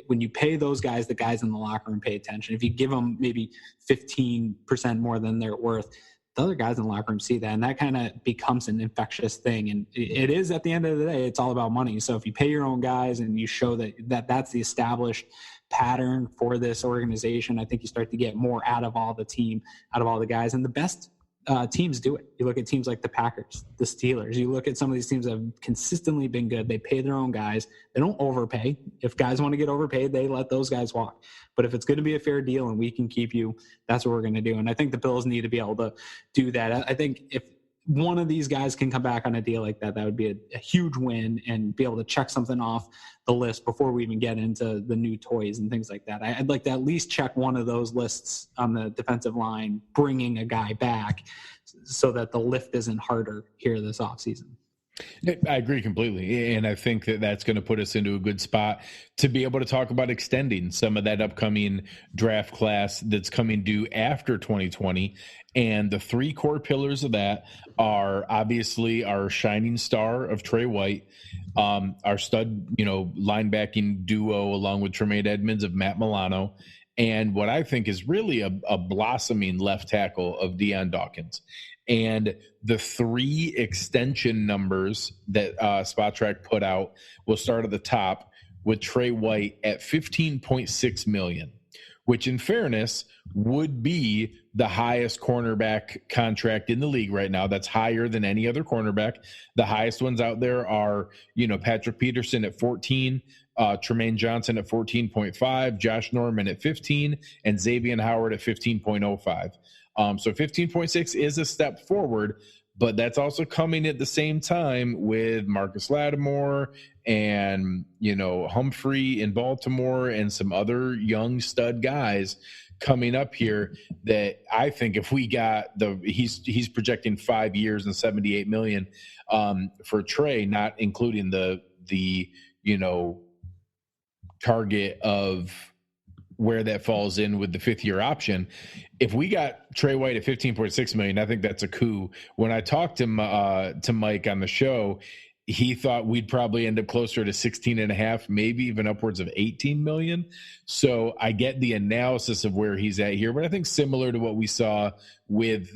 When you pay those guys, the guys in the locker room pay attention. If you give them maybe 15% more than they're worth, the other guys in the locker room see that, and that kind of becomes an infectious thing. And it is, at the end of the day, it's all about money. So if you pay your own guys and you show that's the established pattern for this organization, I think you start to get more out of all the team, out of all the guys. And the best teams do it. You look at teams like the Packers, the Steelers. You look at some of these teams that have consistently been good. They pay their own guys. They don't overpay. If guys want to get overpaid, they let those guys walk. But if it's going to be a fair deal and we can keep you, that's what we're going to do. And I think the Bills need to be able to do that. I think if one of these guys can come back on a deal like that, that would be a huge win, and be able to check something off the list before we even get into the new toys and things like that. I'd like to at least check one of those lists on the defensive line, bringing a guy back, so that the lift isn't harder here this offseason. I agree completely. And I think that that's going to put us into a good spot to be able to talk about extending some of that upcoming draft class that's coming due after 2020. And the three core pillars of that are obviously our shining star of Trey White, our stud, linebacking duo along with Tremaine Edmonds of Matt Milano, and what I think is really a blossoming left tackle of Deion Dawkins. And the three extension numbers that SpotTrack put out will start at the top with Trey White at $15.6 million, which in fairness would be the highest cornerback contract in the league right now. That's higher than any other cornerback. The highest ones out there are, Patrick Peterson at 14, Tremaine Johnson at 14.5, Josh Norman at 15, and Xavier Howard at 15.05. So 15.6 is a step forward, but that's also coming at the same time with Marcus Lattimore and, Humphrey in Baltimore and some other young stud guys coming up here that I think if we got he's projecting 5 years and $78 million for Trey, not including the target of where that falls in with the 5th-year option. If we got Trey White at $15.6 million, I think that's a coup. When I talked to Mike on the show, he thought we'd probably end up closer to 16.5, maybe even upwards of 18 million. So I get the analysis of where he's at here, but I think similar to what we saw with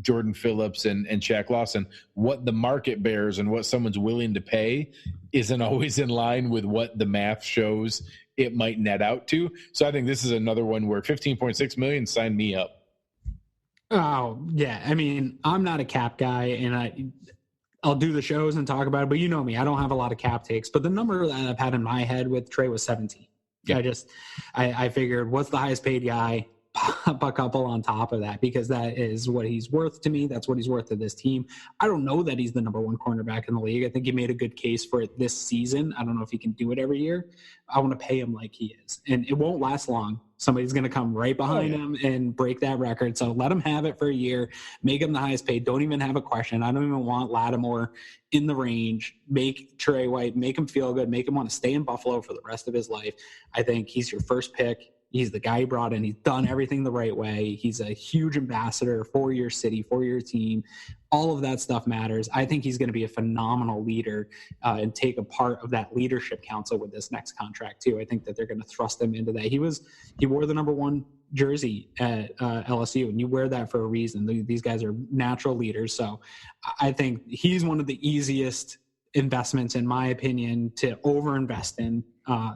Jordan Phillips and Shaq Lawson, what the market bears and what someone's willing to pay isn't always in line with what the math shows it might net out to. So I think this is another one where 15.6 million, sign me up. Oh yeah. I mean, I'm not a cap guy, and I'll do the shows and talk about it, but you know me, I don't have a lot of cap takes. But the number that I've had in my head with Trey was 17. Yeah. I figured, what's the highest paid guy? Pop a couple on top of that, because that is what he's worth to me. That's what he's worth to this team. I don't know that he's the number one cornerback in the league. I think he made a good case for it this season. I don't know if he can do it every year. I want to pay him like he is, and it won't last long. Somebody's going to come right behind him and break that record. So let him have it for a year, make him the highest paid. Don't even have a question. I don't even want Lattimore in the range. Make Trey White, make him feel good, make him want to stay in Buffalo for the rest of his life. I think he's your first pick. He's the guy you brought in. He's done everything the right way. He's a huge ambassador for your city, for your team. All of that stuff matters. I think he's going to be a phenomenal leader and take a part of that leadership council with this next contract too. I think that they're going to thrust him into that. He wore the number one jersey at LSU, and you wear that for a reason. These guys are natural leaders. So I think he's one of the easiest investments, in my opinion, to overinvest in.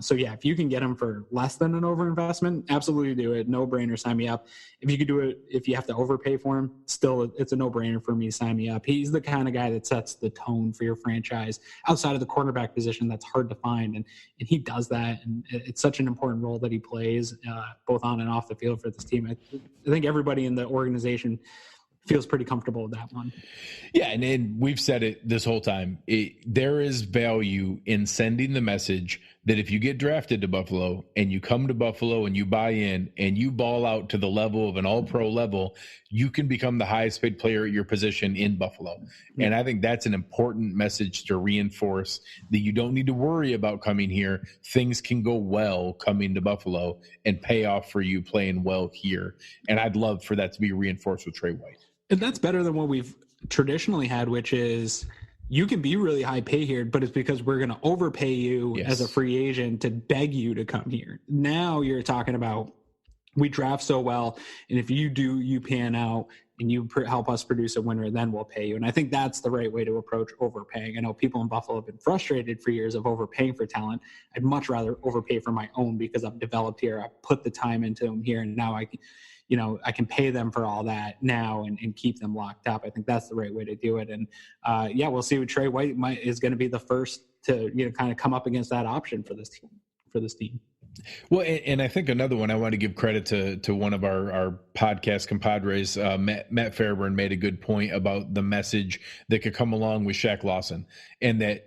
So yeah, if you can get him for less than an overinvestment, absolutely do it. No brainer, sign me up. If you could do it, if you have to overpay for him, still it's a no brainer for me, sign me up. He's the kind of guy that sets the tone for your franchise outside of the quarterback position. That's hard to find. And he does that. And it's such an important role that he plays both on and off the field for this team. I think everybody in the organization feels pretty comfortable with that one. Yeah, and we've said it this whole time. There is value in sending the message that if you get drafted to Buffalo and you come to Buffalo and you buy in and you ball out to the level of an all-pro level, you can become the highest paid player at your position in Buffalo. Yeah. And I think that's an important message to reinforce, that you don't need to worry about coming here. Things can go well coming to Buffalo and pay off for you playing well here. And I'd love for that to be reinforced with Trey White. And that's better than what we've traditionally had, which is you can be really high pay here, but it's because we're going to overpay you as a free agent to beg you to come here. Now you're talking about, we draft so well, and if you pan out and you help us produce a winner, then we'll pay you. And I think that's the right way to approach overpaying. I know people in Buffalo have been frustrated for years of overpaying for talent. I'd much rather overpay for my own, because I've developed here. I've put the time into them here, and now I can pay them for all that now and keep them locked up. I think that's the right way to do it. And we'll see what Trey White is going to be the first to, kind of come up against that option for this team. Well, and I think another one, I want to give credit to one of our podcast compadres, Matt Fairburn, made a good point about the message that could come along with Shaq Lawson. And that,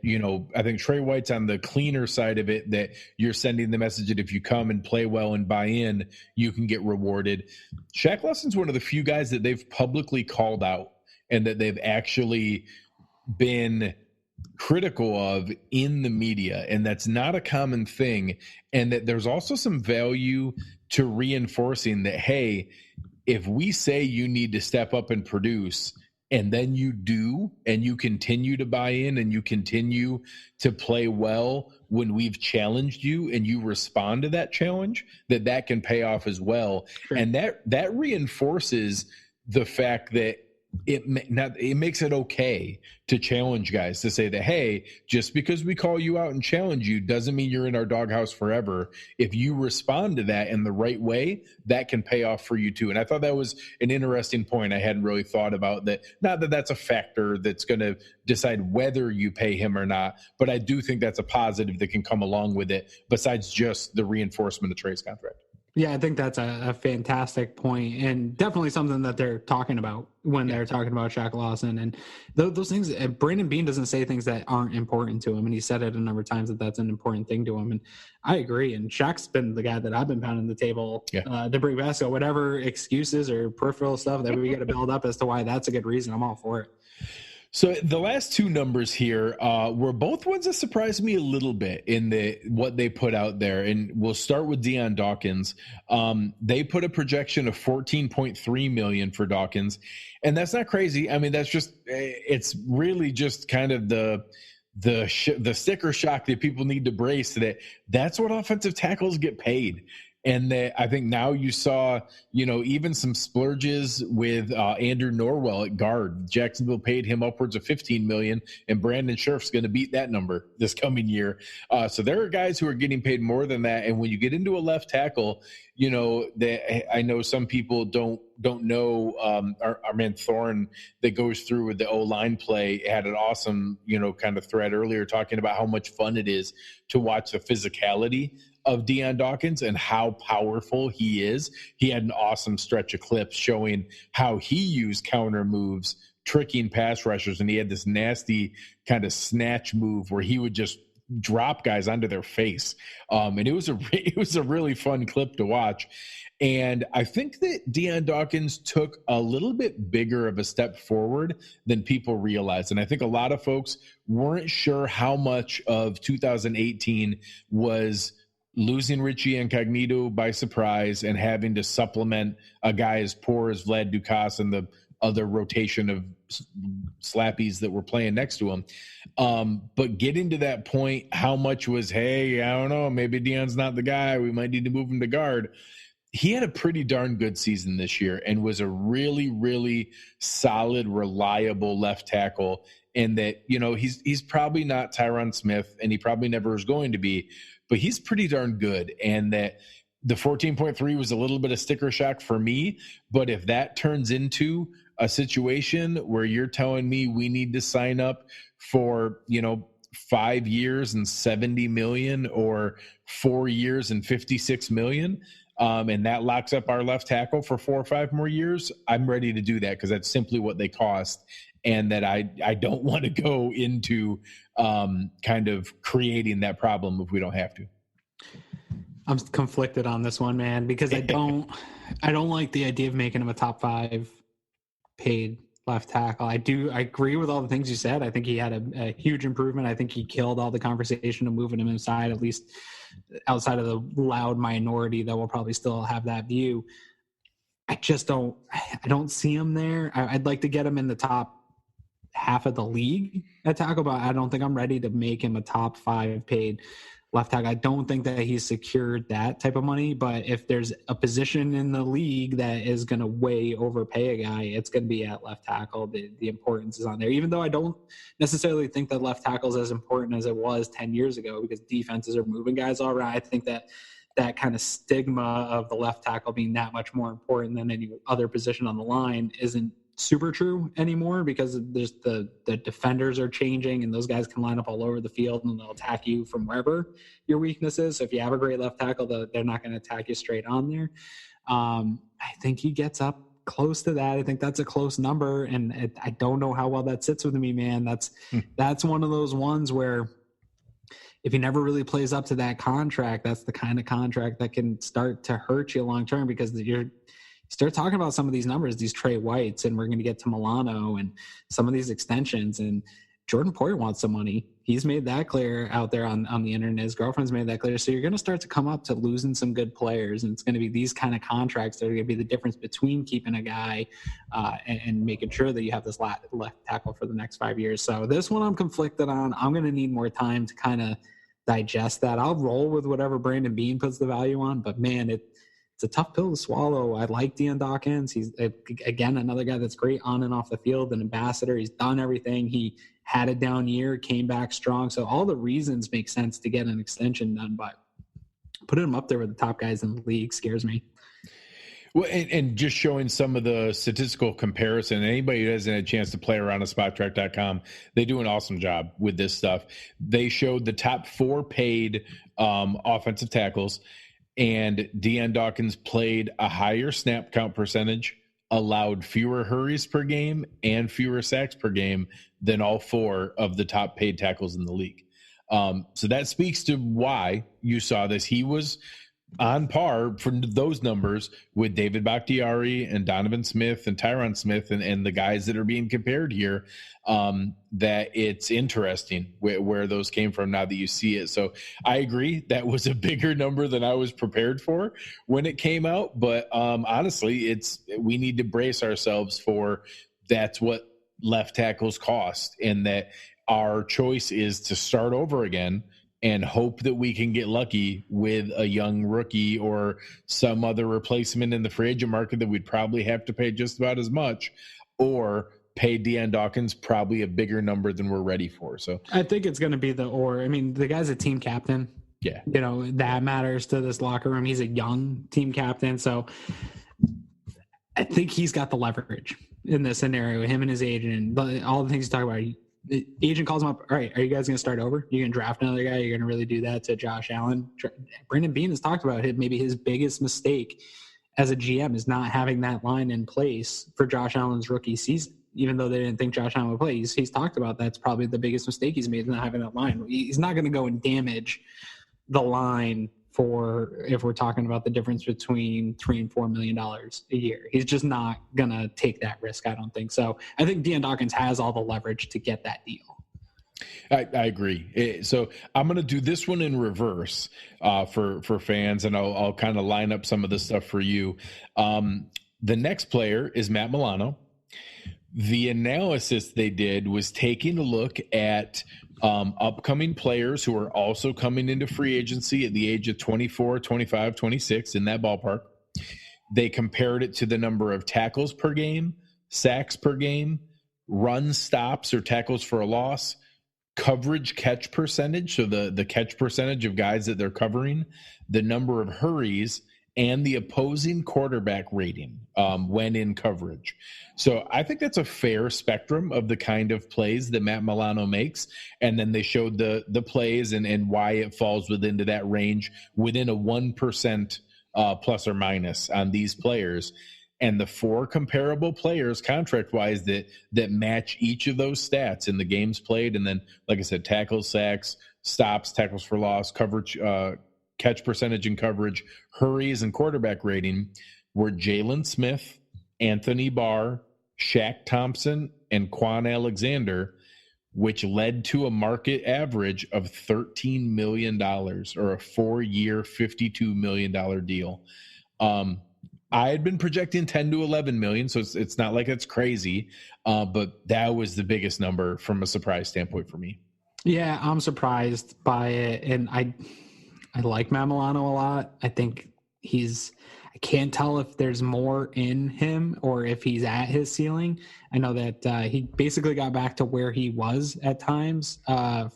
I think Trey White's on the cleaner side of it, that you're sending the message that if you come and play well and buy in, you can get rewarded. Shaq Lawson's one of the few guys that they've publicly called out and that they've actually been critical of in the media, and that's not a common thing. And that there's also some value to reinforcing that, hey, if we say you need to step up and produce, and then you do, and you continue to buy in and you continue to play well when we've challenged you and you respond to that challenge, that can pay off as well. Sure. And that reinforces the fact that it makes it okay to challenge guys, to say that, hey, just because we call you out and challenge you doesn't mean you're in our doghouse forever. If you respond to that in the right way, that can pay off for you too. And I thought that was an interesting point I hadn't really thought about, that not that that's a factor that's going to decide whether you pay him or not, but I do think that's a positive that can come along with it, besides just the reinforcement of Trey's contract. Yeah, I think that's a fantastic point, and definitely something that they're talking about when they're talking about Shaq Lawson. And those things, Brandon Beane doesn't say things that aren't important to him, and he said it a number of times that that's an important thing to him. And I agree. And Shaq's been the guy that I've been pounding the table to bring back. So whatever excuses or peripheral stuff that we got to build up as to why that's a good reason, I'm all for it. So the last two numbers here were both ones that surprised me a little bit in what they put out there. And we'll start with Deion Dawkins. They put a projection of $14.3 million for Dawkins. And that's not crazy. I mean, it's really just kind of the sticker shock that people need to brace, that's what offensive tackles get paid. And I think now you saw, even some splurges with Andrew Norwell at guard. Jacksonville paid him upwards of $15 million, and Brandon Scherf's going to beat that number this coming year. So there are guys who are getting paid more than that. And when you get into a left tackle, I know some people don't know. Our man Thorne that goes through with the O-line play had an awesome, kind of thread earlier talking about how much fun it is to watch the physicality of Deion Dawkins and how powerful he is. He had an awesome stretch of clips showing how he used counter moves, tricking pass rushers, and he had this nasty kind of snatch move where he would just drop guys onto their face. And it was a really fun clip to watch. And I think that Deion Dawkins took a little bit bigger of a step forward than people realized. And I think a lot of folks weren't sure how much of 2018 was losing Richie Incognito by surprise and having to supplement a guy as poor as Vlad Dukas and the other rotation of slappies that were playing next to him. But getting to that point, how much was, hey, I don't know, maybe Deion's not the guy. We might need to move him to guard. He had a pretty darn good season this year and was a really, really solid, reliable left tackle. And that, he's probably not Tyron Smith, and he probably never is going to be, but he's pretty darn good. And that the 14.3 was a little bit of sticker shock for me. But if that turns into a situation where you're telling me we need to sign up for, 5 years and $70 million or 4 years and $56 million, and that locks up our left tackle for 4 or 5 more years, I'm ready to do that because that's simply what they cost. And that I don't want to go into kind of creating that problem if we don't have to. I'm conflicted on this one, man, because I don't like the idea of making him a top 5 paid left tackle. I agree with all the things you said. I think he had a huge improvement. I think he killed all the conversation of moving him inside, at least outside of the loud minority that will probably still have that view. I don't see him there. I'd like to get him in the top half of the league at tackle, but I don't think I'm ready to make him a top 5 paid left tackle. I don't think that he's secured that type of money, but if there's a position in the league that is going to way overpay a guy, it's going to be at left tackle. The importance is on there, even though I don't necessarily think that left tackle is as important as it was 10 years ago because defenses are moving guys all around. I think that kind of stigma of the left tackle being that much more important than any other position on the line isn't super true anymore because there's the defenders are changing and those guys can line up all over the field and they'll attack you from wherever your weakness is. So if you have a great left tackle, they're not going to attack you straight on there. I think he gets up close to that. I think that's a close number, and I don't know how well that sits with me, man. That's one of those ones where if he never really plays up to that contract, that's the kind of contract that can start to hurt you long term because you start talking about some of these numbers, these Trey Whites, and we're going to get to Milano and some of these extensions. And Jordan Poyer wants some money. He's made that clear out there on the internet. His girlfriend's made that clear. So you're going to start to come up to losing some good players. And it's going to be these kind of contracts that are going to be the difference between keeping a guy and making sure that you have this left tackle for the next 5 years. So this one I'm conflicted on. I'm going to need more time to kind of digest that. I'll roll with whatever Brandon Beane puts the value on, but man, it's a tough pill to swallow. I like Deion Dawkins. He's, again, another guy that's great on and off the field, an ambassador. He's done everything. He had a down year, came back strong. So all the reasons make sense to get an extension done, but putting him up there with the top guys in the league scares me. Well, and just showing some of the statistical comparison, anybody who hasn't had a chance to play around at SpotTrack.com, they do an awesome job with this stuff. They showed the top 4 paid offensive tackles, and Deion Dawkins played a higher snap count percentage, allowed fewer hurries per game, and fewer sacks per game than all 4 of the top paid tackles in the league. So that speaks to why you saw this. He was on par for those numbers with David Bakhtiari and Donovan Smith and Tyron Smith and the guys that are being compared here, that it's interesting where those came from now that you see it. So I agree that was a bigger number than I was prepared for when it came out. But honestly, we need to brace ourselves for that's what left tackles cost, and that our choice is to start over again and hope that we can get lucky with a young rookie or some other replacement in the free agent market that we'd probably have to pay just about as much, or pay Deion Dawkins probably a bigger number than we're ready for. So I think it's going to be the guy's a team captain. Yeah. That matters to this locker room. He's a young team captain. So I think he's got the leverage in this scenario, him and his agent, and all the things you talk about. The agent calls him up. All right, are you guys going to start over? You're going to draft another guy? You're going to really do that to Josh Allen? Brandon Beane has talked about it. Maybe his biggest mistake as a GM is not having that line in place for Josh Allen's rookie season, even though they didn't think Josh Allen would play. He's talked about that's probably the biggest mistake he's made, not having that line. He's not going to go and damage the line for, if we're talking about the difference between $3 and $4 million a year. He's just not going to take that risk, I don't think. So I think Deion Dawkins has all the leverage to get that deal. I agree. So I'm going to do this one in reverse for fans, and I'll kind of line up some of the stuff for you. The next player is Matt Milano. The analysis they did was taking a look at upcoming players who are also coming into free agency at the age of 24, 25, 26, in that ballpark. They compared it to the number of tackles per game, sacks per game, run stops or tackles for a loss, coverage catch percentage, so the catch percentage of guys that they're covering, the number of hurries, and the opposing quarterback rating when in coverage. So I think that's a fair spectrum of the kind of plays that Matt Milano makes. And then they showed the plays and why it falls within that range, within a 1% plus or minus on these players. And the four comparable players contract-wise that match each of those stats in the games played, and then, like I said, tackles, sacks, stops, tackles for loss, coverage, catch percentage and coverage, hurries, and quarterback rating, were Jalen Smith, Anthony Barr, Shaq Thompson, and Quan Alexander, which led to a market average of $13 million, or a 4-year, $52 million deal. I had been projecting 10 to 11 million, so it's not like it's crazy, but that was the biggest number from a surprise standpoint for me. Yeah, I'm surprised by it, and I like Matt Milano a lot. I think I can't tell if there's more in him or if he's at his ceiling. I know that he basically got back to where he was at times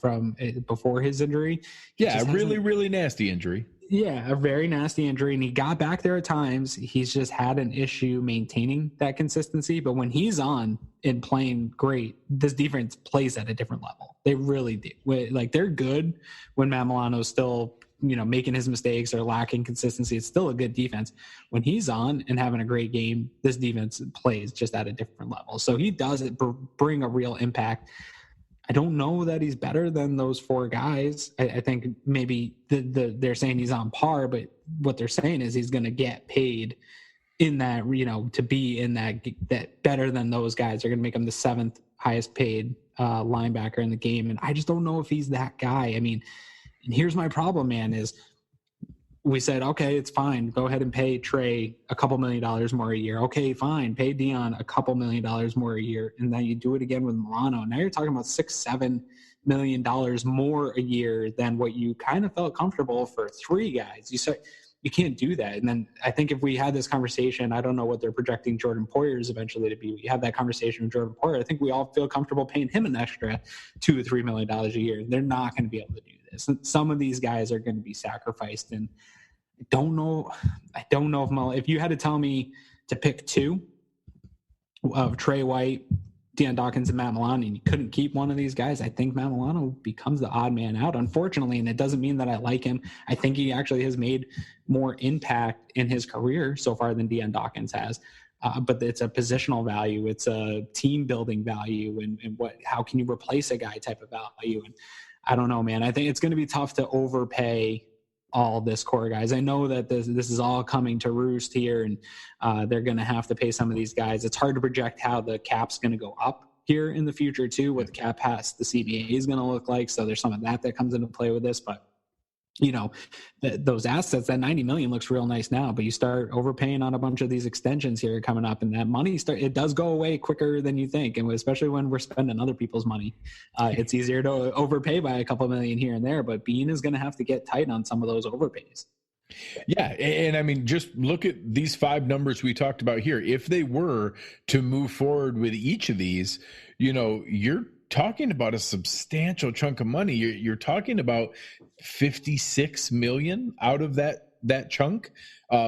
from before his injury. Yeah, really nasty injury. Yeah, a very nasty injury, and he got back there at times. He's just had an issue maintaining that consistency. But when he's on and playing great, this defense plays at a different level. They really do. Like, they're good when Matt Milano's still, making his mistakes or lacking consistency. It's still a good defense. When he's on and having a great game, this defense plays just at a different level. So he does bring a real impact. I don't know that he's better than those four guys. I think maybe they're saying he's on par, but what they're saying is he's going to get paid in that, to be in that better than those guys. They're going to make him the 7th highest paid linebacker in the game. And I just don't know if he's that guy. I mean, and here's my problem, man, is we said, okay, it's fine. Go ahead and pay Trey a couple $1 million more a year. Okay, fine. Pay Deion a couple $1 million more a year. And then you do it again with Milano. Now you're talking about $6-7 million more a year than what you kind of felt comfortable for 3 guys. You said you can't do that. And then I think if we had this conversation, I don't know what they're projecting Jordan Poyer's eventually to be. We had that conversation with Jordan Poyer. I think we all feel comfortable paying him an extra $2 to $3 million a year. They're not going to be able to do this. And some of these guys are going to be sacrificed. And I don't know if you had to tell me to pick 2 of Trey White, Deion Dawkins, and Matt Milano, and you couldn't keep one of these guys, I think Matt Milano becomes the odd man out, unfortunately. And it doesn't mean that I like him. I think he actually has made more impact in his career so far than Deion Dawkins has. But it's a positional value. It's a team building value. And how can you replace a guy type of value? And I don't know, man. I think it's going to be tough to overpay all this core guys. I know that this is all coming to roost here, and they're going to have to pay some of these guys. It's hard to project how the cap's going to go up here in the future too, what the cap pass, the CBA is going to look like. So there's some of that comes into play with this, but those assets, that 90 million looks real nice now, but you start overpaying on a bunch of these extensions here coming up, and that money it does go away quicker than you think. And especially when we're spending other people's money, it's easier to overpay by a couple million here and there, but Bean is going to have to get tight on some of those overpays. Yeah. And I mean, just look at these 5 numbers we talked about here. If they were to move forward with each of these, you're talking about a substantial chunk of money. You're talking about 56 million out of that chunk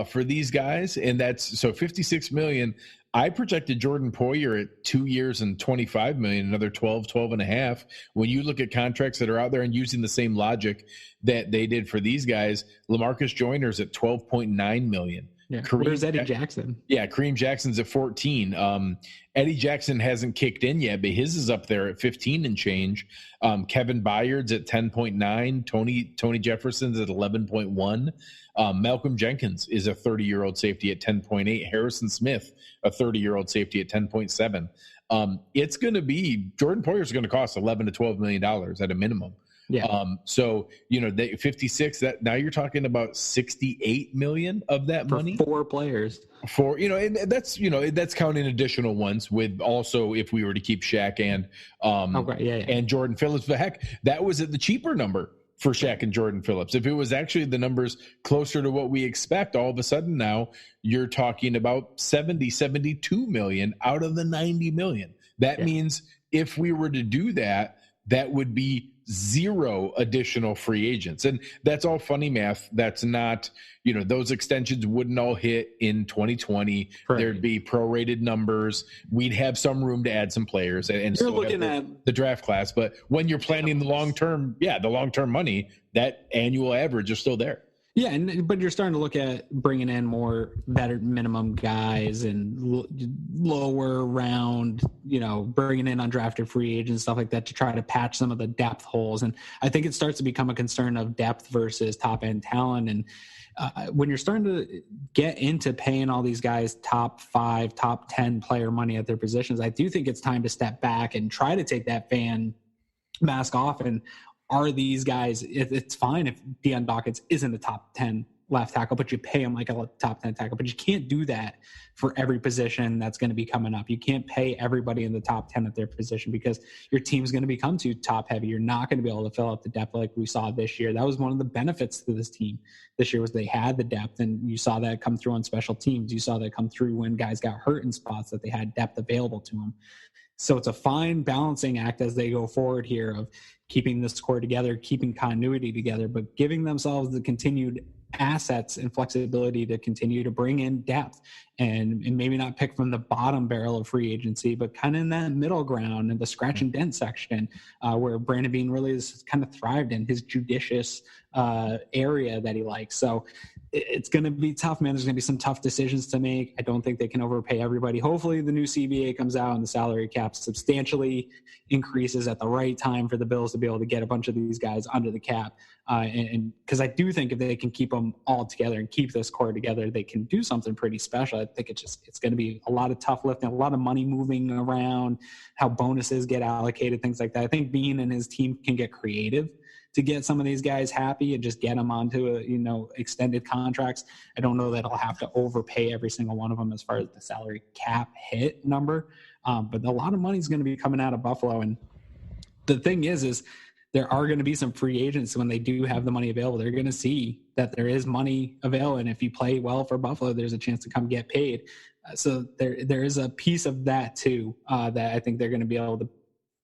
for these guys. And that's so 56 million. I projected Jordan Poyer at 2 years and 25 million, another 12 and a half. When you look at contracts that are out there and using the same logic that they did for these guys, LaMarcus Joyner's at 12.9 million. Yeah. Where's Eddie Jackson? Yeah, Kareem Jackson's at 14. Eddie Jackson hasn't kicked in yet, but his is up there at 15 and change. Kevin Byard's at 10.9. Tony Jefferson's at 11.1. Malcolm Jenkins is a 30-year-old safety at 10.8. Harrison Smith, a 30-year-old safety at 10.7. It's going to be Jordan Poyer's going to cost $11 to $12 million at a minimum. Yeah. So, the 56, that now you're talking about 68 million of that for money. 4 players. And that's counting additional ones with also if we were to keep Shaq and and Jordan Phillips. But heck, that was at the cheaper number for Shaq and Jordan Phillips. If it was actually the numbers closer to what we expect, all of a sudden now you're talking about 72 million out of the 90 million. That means if we were to do that, that would be 0 additional free agents. And that's all funny math. That's not, those extensions wouldn't all hit in 2020. Right. There'd be prorated numbers. We'd have some room to add some players and you're looking at the draft class. But when you're planning the long-term money, that annual average is still there. Yeah, but you're starting to look at bringing in more better minimum guys and lower round, bringing in undrafted free agents, stuff like that to try to patch some of the depth holes. And I think it starts to become a concern of depth versus top end talent. And when you're starting to get into paying all these guys top 5, top 10 player money at their positions, I do think it's time to step back and try to take that fan mask off. And are these guys, it's fine if Deion Dawkins isn't a top 10 left tackle, but you pay him like a top 10 tackle. But you can't do that for every position that's going to be coming up. You can't pay everybody in the top 10 at their position because your team's going to become too top heavy. You're not going to be able to fill up the depth like we saw this year. That was one of the benefits to this team this year was they had the depth, and you saw that come through on special teams. You saw that come through when guys got hurt in spots that they had depth available to them. So it's a fine balancing act as they go forward here of keeping this core together, keeping continuity together, but giving themselves the continued assets and flexibility to continue to bring in depth and maybe not pick from the bottom barrel of free agency, but kind of in that middle ground in the scratch and dent section where Brandon Beane really has kind of thrived in his judicious area that he likes. So it's going to be tough, man. There's going to be some tough decisions to make. I don't think they can overpay everybody. Hopefully the new CBA comes out and the salary cap substantially increases at the right time for the Bills to be able to get a bunch of these guys under the cap. And because I do think if they can keep them all together and keep this core together, they can do something pretty special. I think it's going to be a lot of tough lifting, a lot of money moving around, how bonuses get allocated, things like that. I think Beane and his team can get creative to get some of these guys happy and just get them onto extended contracts. I don't know that I'll have to overpay every single one of them as far as the salary cap hit number. But a lot of money is going to be coming out of Buffalo. And the thing is there are going to be some free agents when they do have the money available. They're going to see that there is money available. And if you play well for Buffalo, there's a chance to come get paid. So there is a piece of that too, that I think they're going to be able to,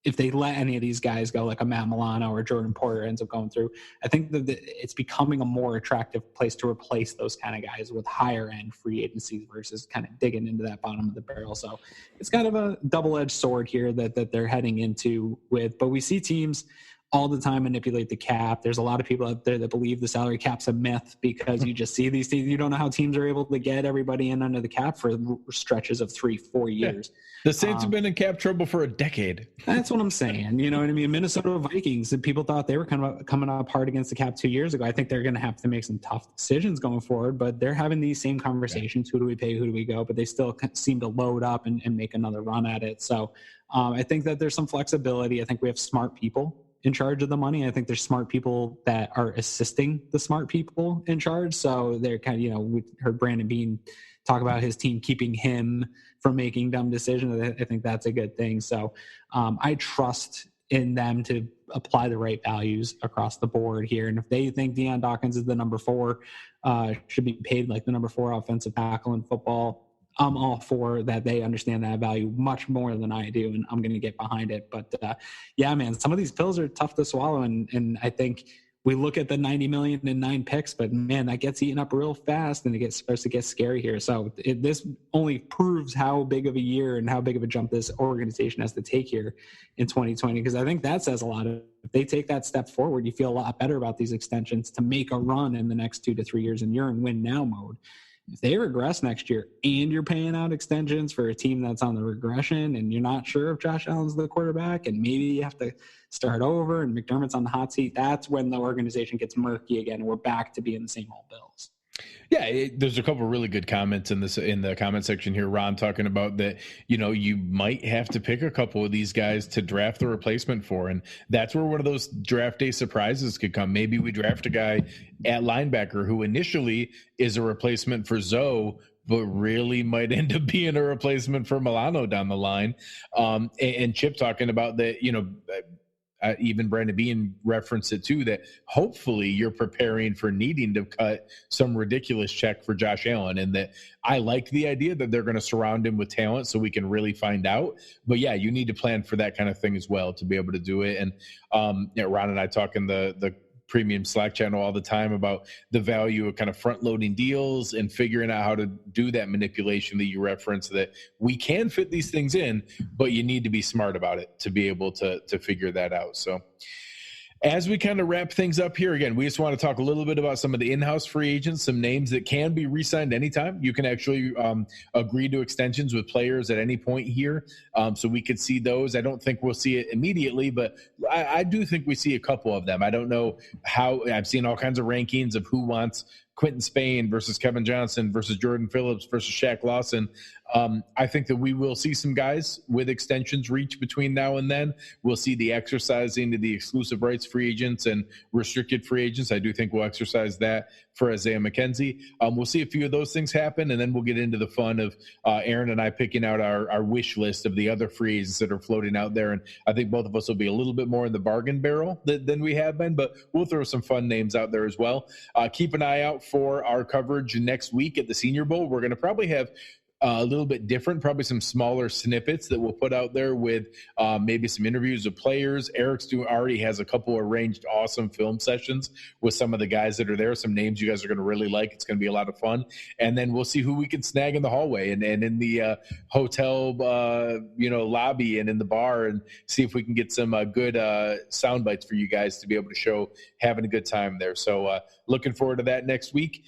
if they let any of these guys go, like a Matt Milano or Jordan Poyer ends up going through, I think that it's becoming a more attractive place to replace those kind of guys with higher end free agencies versus kind of digging into that bottom of the barrel. So it's kind of a double-edged sword here that they're heading into with, but we see teams all the time manipulate the cap. There's a lot of people out there that believe the salary cap's a myth because you just see these things. You don't know how teams are able to get everybody in under the cap for stretches of 3-4 years. The Saints have been in cap trouble for a decade. That's what I'm saying. You know what I mean? Minnesota Vikings, and people thought they were kind of coming up hard against the cap 2 years ago. I think they're going to have to make some tough decisions going forward, but they're having these same conversations. Who do we pay? Who do we go? But they still seem to load up and make another run at it. So I think that there's some flexibility. I think we have smart people in charge of the money. I think there's smart people that are assisting the smart people in charge. So they're kind of, we heard Brandon Beane talk about his team keeping him from making dumb decisions. I think that's a good thing. So I trust in them to apply the right values across the board here. And if they think Deion Dawkins is the number 4, should be paid like the number 4 offensive tackle in football, I'm all for that. They understand that value much more than I do, and I'm going to get behind it. But yeah, man, some of these pills are tough to swallow, and I think we look at the $90 million and 9 picks, but man, that gets eaten up real fast, and it starts to get scary here. So this only proves how big of a year and how big of a jump this organization has to take here in 2020, because I think that says a lot. If they take that step forward, you feel a lot better about these extensions to make a run in the next 2 to 3 years, and you're in win now mode. If they regress next year and you're paying out extensions for a team that's on the regression and you're not sure if Josh Allen's the quarterback and maybe you have to start over and McDermott's on the hot seat, that's when the organization gets murky again and we're back to being the same old Bills. Yeah, there's a couple of really good comments in the comment section here. Ron talking about that, you might have to pick a couple of these guys to draft the replacement for, and that's where one of those draft day surprises could come. Maybe we draft a guy at linebacker who initially is a replacement for Zoe, but really might end up being a replacement for Milano down the line. And Chip talking about that, even Brandon Beane referenced it too, that hopefully you're preparing for needing to cut some ridiculous check for Josh Allen, and that I like the idea that they're going to surround him with talent so we can really find out. But yeah, you need to plan for that kind of thing as well to be able to do it. And Ron and I talk in the premium Slack channel all the time about the value of kind of front loading deals and figuring out how to do that manipulation that you referenced, that we can fit these things in, but you need to be smart about it to be able to figure that out. So as we kind of wrap things up here, again, we just want to talk a little bit about some of the in-house free agents, some names that can be re-signed anytime. You can actually agree to extensions with players at any point here. So we could see those. I don't think we'll see it immediately, but I do think we see a couple of them. I don't know how. I've seen all kinds of rankings of who wants Quentin Spain versus Kevin Johnson versus Jordan Phillips versus Shaq Lawson. I think that we will see some guys with extensions reach between now and then. We'll see the exercising of the exclusive rights free agents and restricted free agents. I do think we'll exercise that for Isaiah McKenzie. We'll see a few of those things happen, and then we'll get into the fun of Aaron and I picking out our wish list of the other free agents that are floating out there. And I think both of us will be a little bit more in the bargain barrel than we have been, but we'll throw some fun names out there as well. Keep an eye out for our coverage next week at the Senior Bowl. We're going to probably have a little bit different, probably some smaller snippets that we'll put out there with maybe some interviews with players. Eric's already has a couple arranged awesome film sessions with some of the guys that are there, some names you guys are going to really like. It's going to be a lot of fun. And then we'll see who we can snag in the hallway and in the hotel, lobby and in the bar, and see if we can get some good sound bites for you guys to be able to show having a good time there. So looking forward to that next week.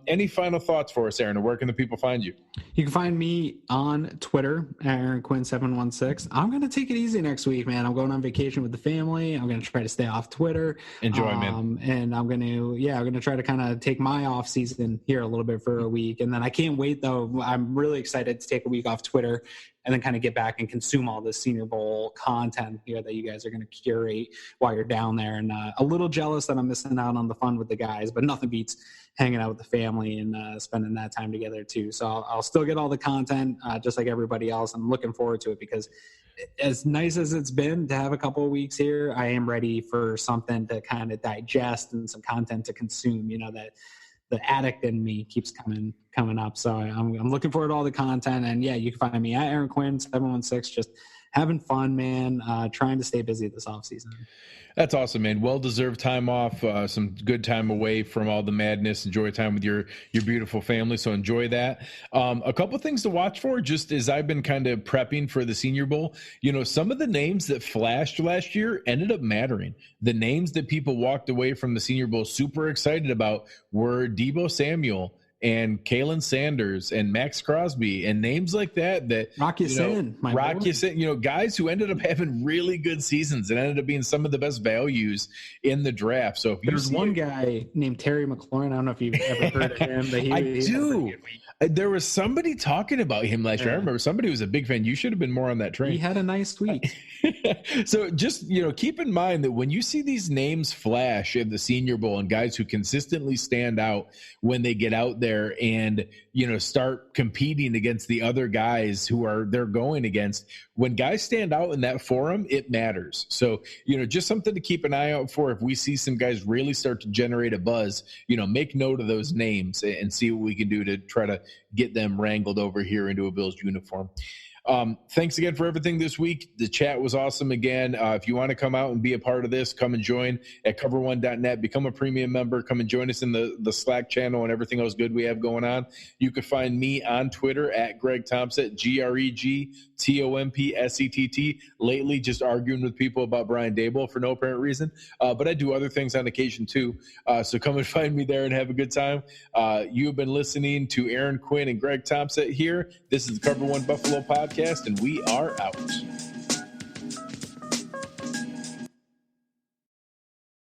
Any final thoughts for us, Aaron? Where can the people find you? You can find me on Twitter, AaronQuinn716. I'm going to take it easy next week, man. I'm going on vacation with the family. I'm going to try to stay off Twitter. Enjoy, man. And I'm going to try to kind of take my off season here a little bit for a week. And then I can't wait, though. I'm really excited to take a week off Twitter and then kind of get back and consume all this Senior Bowl content here that you guys are going to curate while you're down there. And a little jealous that I'm missing out on the fun with the guys, but nothing beats hanging out with the family and spending that time together too. So I'll still get all the content just like everybody else. I'm looking forward to it because as nice as it's been to have a couple of weeks here, I am ready for something to kind of digest and some content to consume, that the addict in me keeps coming up. So I'm looking forward to all the content. And yeah, you can find me at Aaron Quinn 716. Just having fun, man. Trying to stay busy this offseason. That's awesome, man. Well-deserved time off, some good time away from all the madness. Enjoy time with your beautiful family, so enjoy that. A couple things to watch for, just as I've been kind of prepping for the Senior Bowl. Some of the names that flashed last year ended up mattering. The names that people walked away from the Senior Bowl super excited about were Deebo Samuel and Kalen Sanders and Max Crosby and names like that Rocky Sin, guys who ended up having really good seasons and ended up being some of the best values in the draft. So if there's one guy named Terry McLaurin, I don't know if you've ever heard of him, but I do. There was somebody talking about him last year. I remember somebody who was a big fan. You should have been more on that train. He had a nice week. So just, keep in mind that when you see these names flash in the Senior Bowl and guys who consistently stand out when they get out there and, start competing against the other guys who they're going against, when guys stand out in that forum, it matters. So, just something to keep an eye out for. If we see some guys really start to generate a buzz, make note of those names and see what we can do to try to get them wrangled over here into a Bills uniform. Thanks again for everything this week. The chat was awesome again. If you want to come out and be a part of this, come and join at cover1.net. Become a premium member. Come and join us in the Slack channel and everything else good we have going on. You can find me on Twitter at Greg Thompson, GregTompsett. Lately, just arguing with people about Brian Daboll for no apparent reason. But I do other things on occasion too. So come and find me there and have a good time. You have been listening to Aaron Quinn and Greg Thompson here. This is the Cover One Buffalo podcast, and we are out.